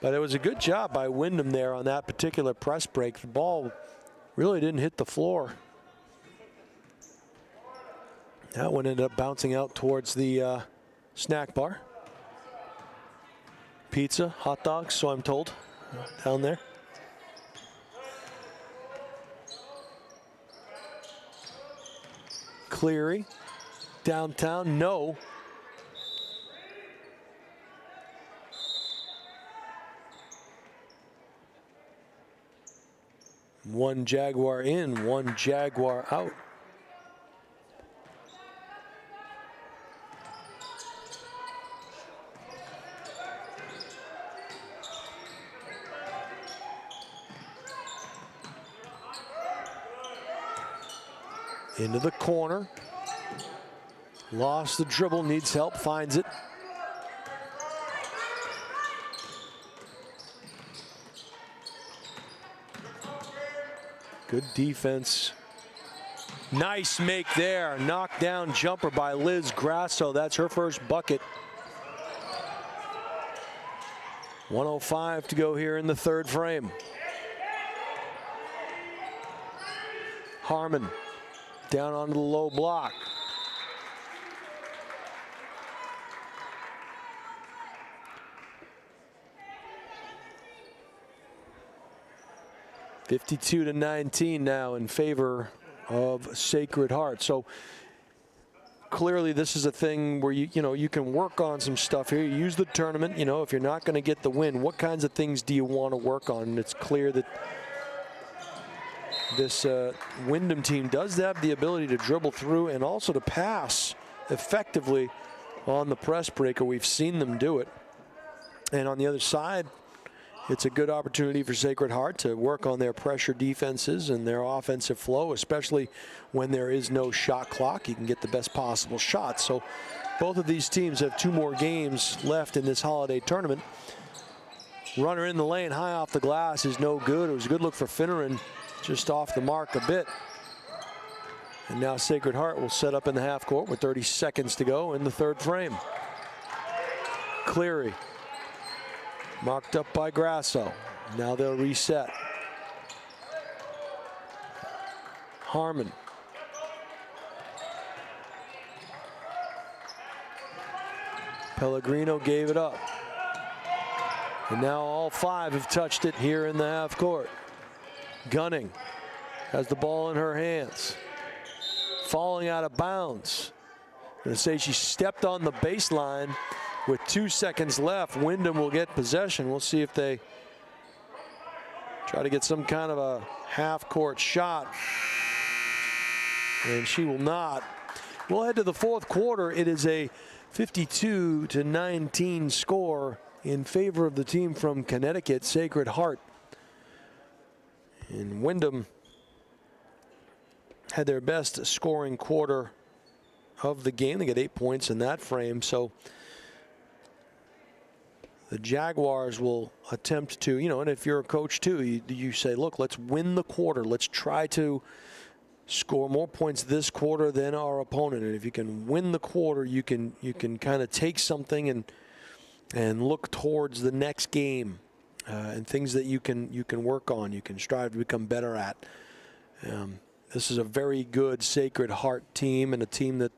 But it was a good job by Windham there on that particular press break. The ball really didn't hit the floor. That one ended up bouncing out towards the snack bar. Pizza, hot dogs, so I'm told, down there. Cleary, downtown, no. One Jaguar in, one Jaguar out. Into the corner. Lost the dribble, needs help, finds it. Good defense. Nice make there. Knockdown jumper by Liz Grasso. That's her first bucket. 1:05 to go here in the third frame. Harmon down onto the low block. (52-19) now in favor of Sacred Heart. So clearly this is a thing where you can work on some stuff here. You use the tournament, if you're not going to get the win, what kinds of things do you want to work on? And it's clear that this Windham team does have the ability to dribble through and also to pass effectively on the press breaker. We've seen them do it. And on the other side, it's a good opportunity for Sacred Heart to work on their pressure defenses and their offensive flow, especially when there is no shot clock. You can get the best possible shots. So both of these teams have 2 more games left in this holiday tournament. Runner in the lane, high off the glass is no good. It was a good look for Finneran, just off the mark a bit. And now Sacred Heart will set up in the half court with 30 seconds to go in the third frame. Cleary, marked up by Grasso. Now they'll reset. Harmon. Pellegrino gave it up. And now all 5 have touched it here in the half court. Gunning has the ball in her hands. Falling out of bounds. I'm going to say she stepped on the baseline with 2 seconds left. Windham will get possession. We'll see if they try to get some kind of a half-court shot. And she will not. We'll head to the fourth quarter. It is a 52-19 score in favor of the team from Connecticut, Sacred Heart. And Windham had their best scoring quarter of the game. They got 8 points in that frame. So the Jaguars will attempt to, and if you're a coach too, you say, look, let's win the quarter. Let's try to score more points this quarter than our opponent. And if you can win the quarter, you can kind of take something and look towards the next game. And things that you can work on, you can strive to become better at. This is a very good Sacred Heart team, and a team that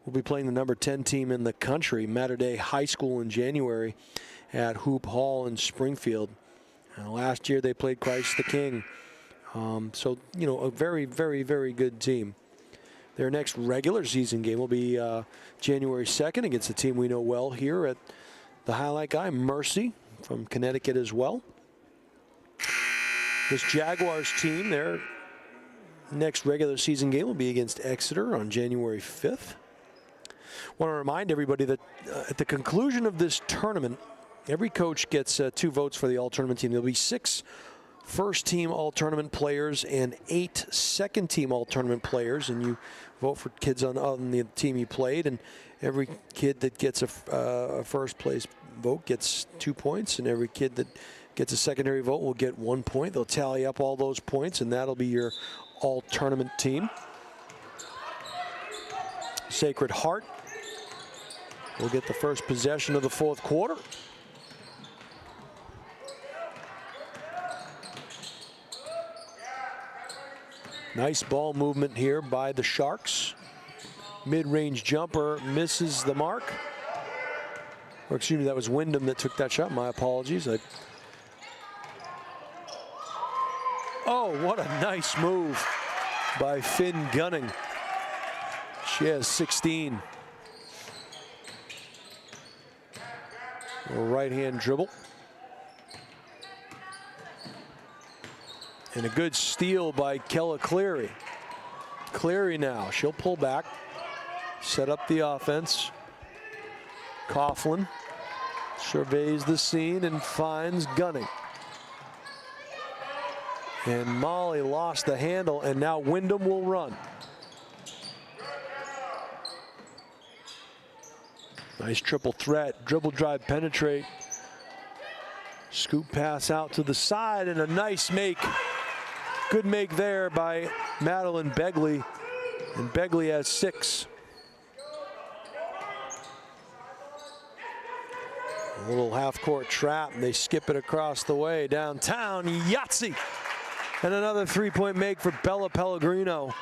will be playing the number 10 team in the country, Mater Dei High School, in January at Hoop Hall in Springfield. Last year they played Christ the King. So, a very, very, very good team. Their next regular season game will be January 2nd against a team we know well here at the Highlight Guy, Mercy, from Connecticut as well. This Jaguars team, their next regular season game will be against Exeter on January 5th. Want to remind everybody that at the conclusion of this tournament, every coach gets 2 votes for the all-tournament team. There'll be 6 first-team all-tournament players and 8 second-team all-tournament players, and you vote for kids on the team you played, and every kid that gets a first-place vote gets 2 points, and every kid that gets a secondary vote will get 1 point. They'll tally up all those points, and that'll be your all-tournament team. Sacred Heart will get the first possession of the fourth quarter. Nice ball movement here by the Sharks. Mid-range jumper misses the mark. Or excuse me, that was Windham that took that shot. My apologies. Oh, what a nice move by Finn Gunning. She has 16. A right-hand dribble. And a good steal by Kella Cleary. Cleary now, she'll pull back, set up the offense. Coughlin surveys the scene and finds Gunning. And Molly lost the handle, and now Windham will run. Nice triple threat, dribble drive penetrate. Scoop pass out to the side, and a nice make. Good make there by Madeline Begley, and Begley has 6. A little half-court trap, and they skip it across the way downtown. Yahtzee! And another three-point make for Bella Pellegrino.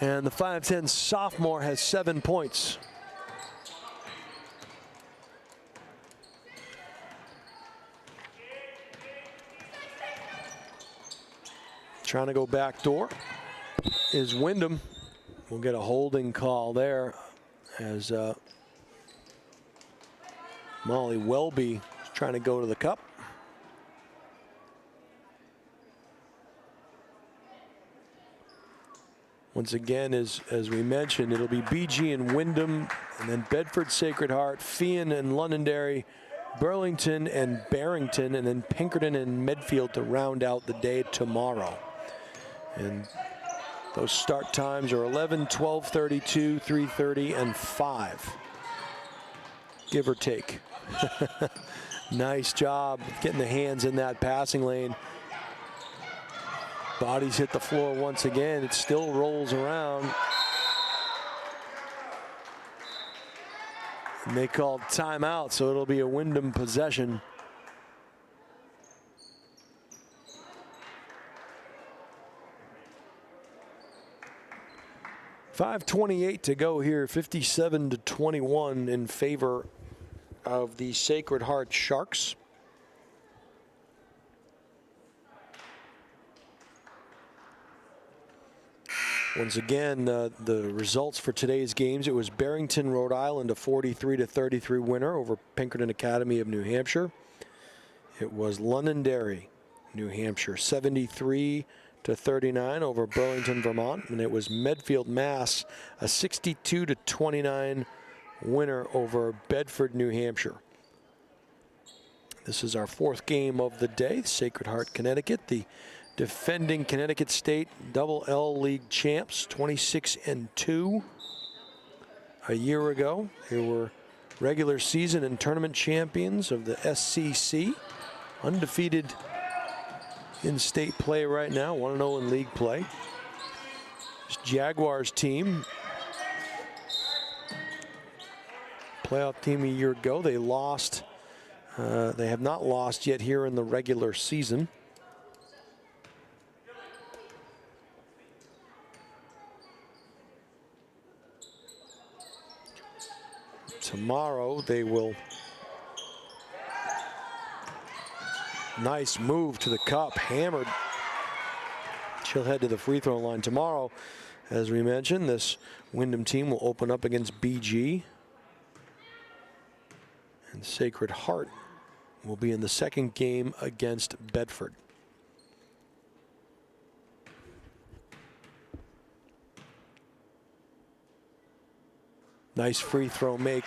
And the 5'10" sophomore has 7 points. Trying to go backdoor is Windham. We'll get a holding call there as Molly Welby is trying to go to the cup. Once again, as we mentioned, it'll be BG and Windham, and then Bedford, Sacred Heart, Feehan and Londonderry, Burlington and Barrington, and then Pinkerton and Medfield to round out the day tomorrow. And those start times are 11, 12:32, 3:30, and 5, give or take. Nice job getting the hands in that passing lane. Bodies hit the floor once again. It still rolls around. And they called timeout, so it'll be a Windham possession. .5:28 to go here, 57-21 in favor of the Sacred Heart Sharks. Once again, the results for today's games, it was Barrington, Rhode Island, a 43-33 winner over Pinkerton Academy of New Hampshire. It was Londonderry, New Hampshire, 73-39 over Burlington, Vermont. And it was Medfield, Mass, a 62-29 winner over Bedford, New Hampshire. This is our 4th game of the day. Sacred Heart, Connecticut, the defending Connecticut State Double L League champs, 26-2 a year ago. They were regular season and tournament champions of the SCC, undefeated in state play right now, 1-0 in league play. This Jaguars team, playoff team a year ago, they lost. They have not lost yet here in the regular season. Tomorrow they will. Nice move to the cup, hammered. She'll head to the free throw line tomorrow. As we mentioned, this Windham team will open up against BG. And Sacred Heart will be in the 2nd game against Bedford. Nice free throw make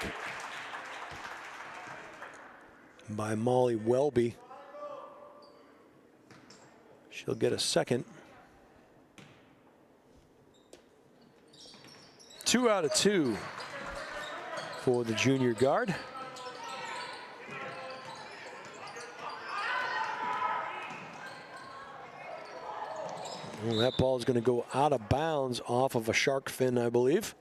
by Molly Welby. She'll get a 2nd. 2 out of 2 for the junior guard. Well, that ball is going to go out of bounds off of a shark fin, I believe.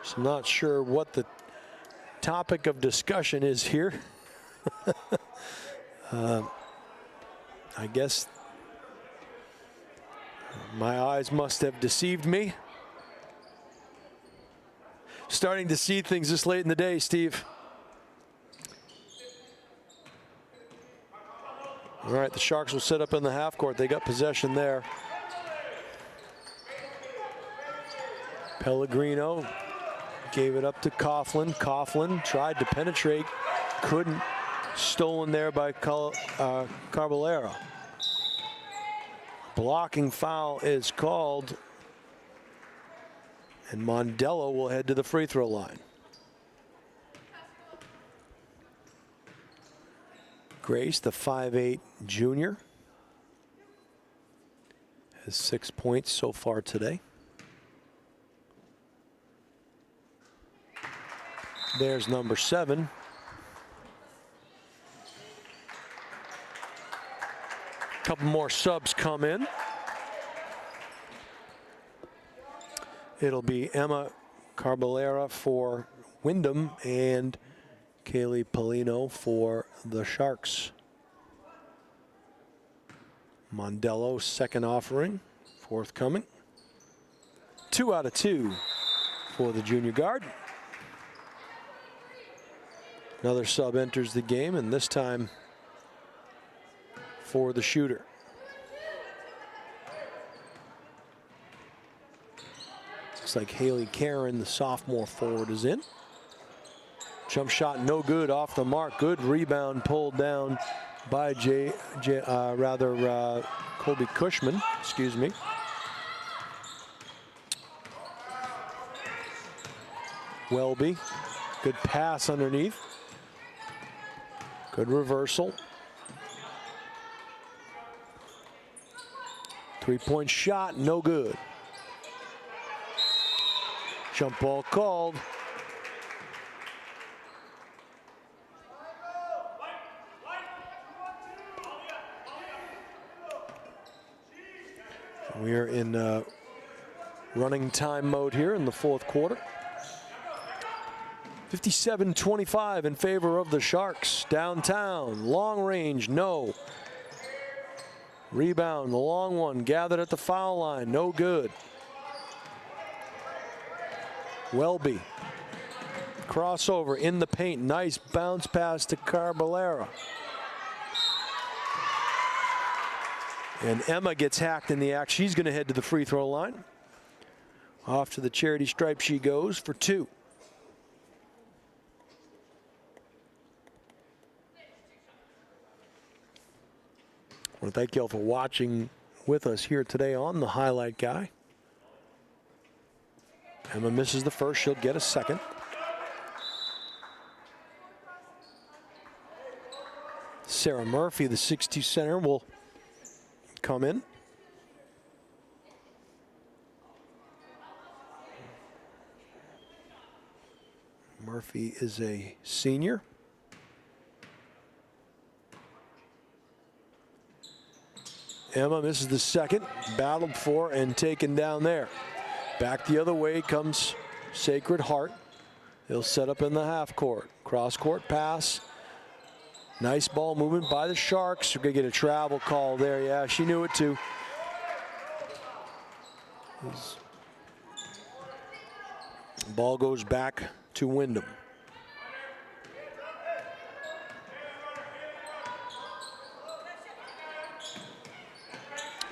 So I'm not sure what the topic of discussion is here. I guess my eyes must have deceived me. Starting to see things this late in the day, Steve. All right, the Sharks will set up in the half court. They got possession there. Pellegrino gave it up to Coughlin. Coughlin tried to penetrate, couldn't. Stolen there by Caballero. Blocking foul is called, and Mondello will head to the free throw line. Grace, the 5'8" junior, has 6 points so far today. There's number 7. Couple more subs come in. It'll be Emma Caballero for Windham and Kaylee Polino for the Sharks. Mondello, second offering, forthcoming. 2 out of 2 for the junior guard. Another sub enters the game, and this time for the shooter. Looks like Haley Karen, the sophomore forward, is in. Jump shot no good, off the mark. Good rebound pulled down by Colby Cushman, excuse me. Welby, good pass underneath. Good reversal. 3-point shot, no good. Jump ball called. We are in running time mode here in the fourth quarter. 57-25 in favor of the Sharks. Downtown, long range, no. Rebound, the long one, gathered at the foul line, no good. Welby, crossover in the paint, nice bounce pass to Caballero. And Emma gets hacked in the act. She's going to head to the free throw line. Off to the charity stripe she goes for 2. I want to thank you all for watching with us here today on the Highlight Guy. Emma misses the first, she'll get a second. Sarah Murphy, the 6'2" center, will come in. Murphy is a senior. Emma misses the second, battled for and taken down there. Back the other way comes Sacred Heart. They'll set up in the half court. Cross court pass. Nice ball movement by the Sharks. We're gonna get a travel call there. Yeah, she knew it too. Ball goes back to Windham.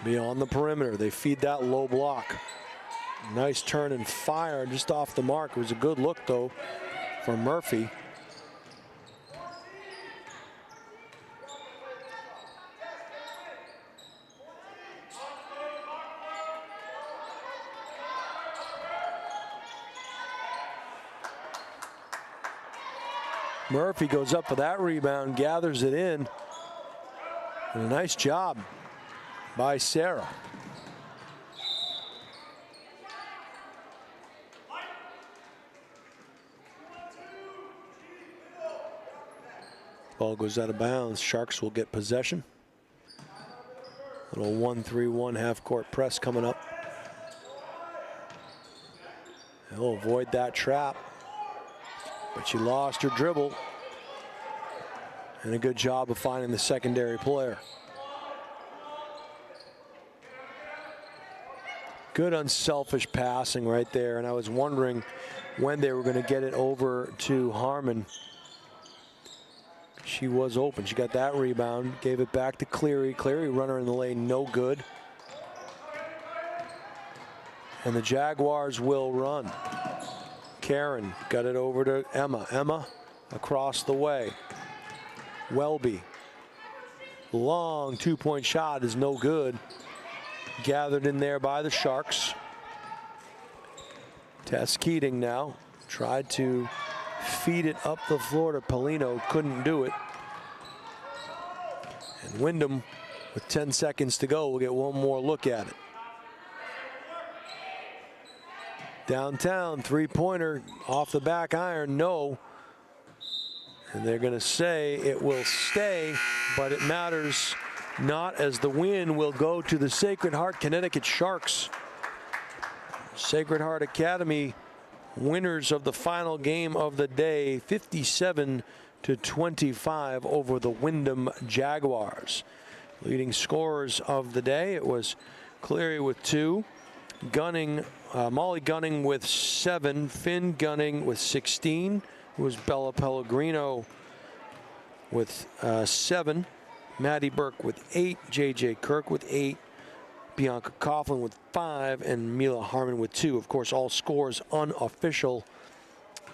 Beyond the perimeter, they feed that low block. Nice turn and fire just off the mark. It was a good look though for Murphy. Murphy goes up for that rebound, gathers it in. And a nice job by Sarah. Ball goes out of bounds. Sharks will get possession. Little 1-3-1 half-court press coming up. He'll avoid that trap. But she lost her dribble. And a good job of finding the secondary player. Good unselfish passing right there. And I was wondering when they were going to get it over to Harmon. She was open. She got that rebound. Gave it back to Cleary. Cleary, runner in the lane, no good. And the Jaguars will run. Karen got it over to Emma. Emma across the way. Welby. Long two-point shot is no good. Gathered in there by the Sharks. Tess Keating now tried to feed it up the floor to Polino. Couldn't do it. And Windham, with 10 seconds to go, will get one more look at it. Downtown, three-pointer off the back iron, no. And they're going to say it will stay, but it matters not, as the win will go to the Sacred Heart Connecticut Sharks. Sacred Heart Academy winners of the final game of the day, 57-25 over the Windham Jaguars. Leading scorers of the day, it was Cleary with 2. Gunning, Molly Gunning with 7, Finn Gunning with 16. It was Bella Pellegrino with 7, Maddie Burke with 8, JJ Kirk with 8, Bianca Coughlin with 5, and Mila Harmon with 2. Of course, all scores unofficial. I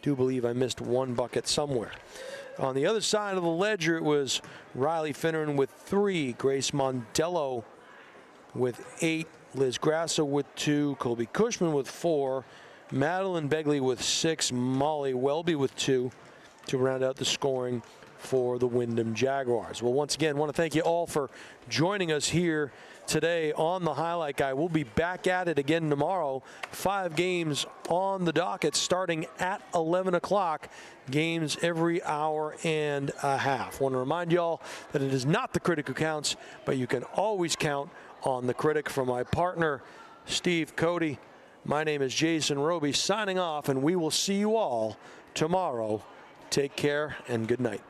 do believe I missed one bucket somewhere. On the other side of the ledger, it was Riley Finneran with 3, Grace Mondello with 8, Liz Grasso with 2, Colby Cushman with 4, Madeline Begley with 6, Molly Welby with 2 to round out the scoring for the Windham Jaguars. Well, once again, want to thank you all for joining us here today on the Highlight Guy. We'll be back at it again tomorrow. 5 games on the docket starting at 11 o'clock. Games every hour and a half. Want to remind y'all that it is not the critic who counts, but you can always count on the critic. From my partner, Steve Cody, my name is Jason Roby, signing off, and we will see you all tomorrow. Take care and good night.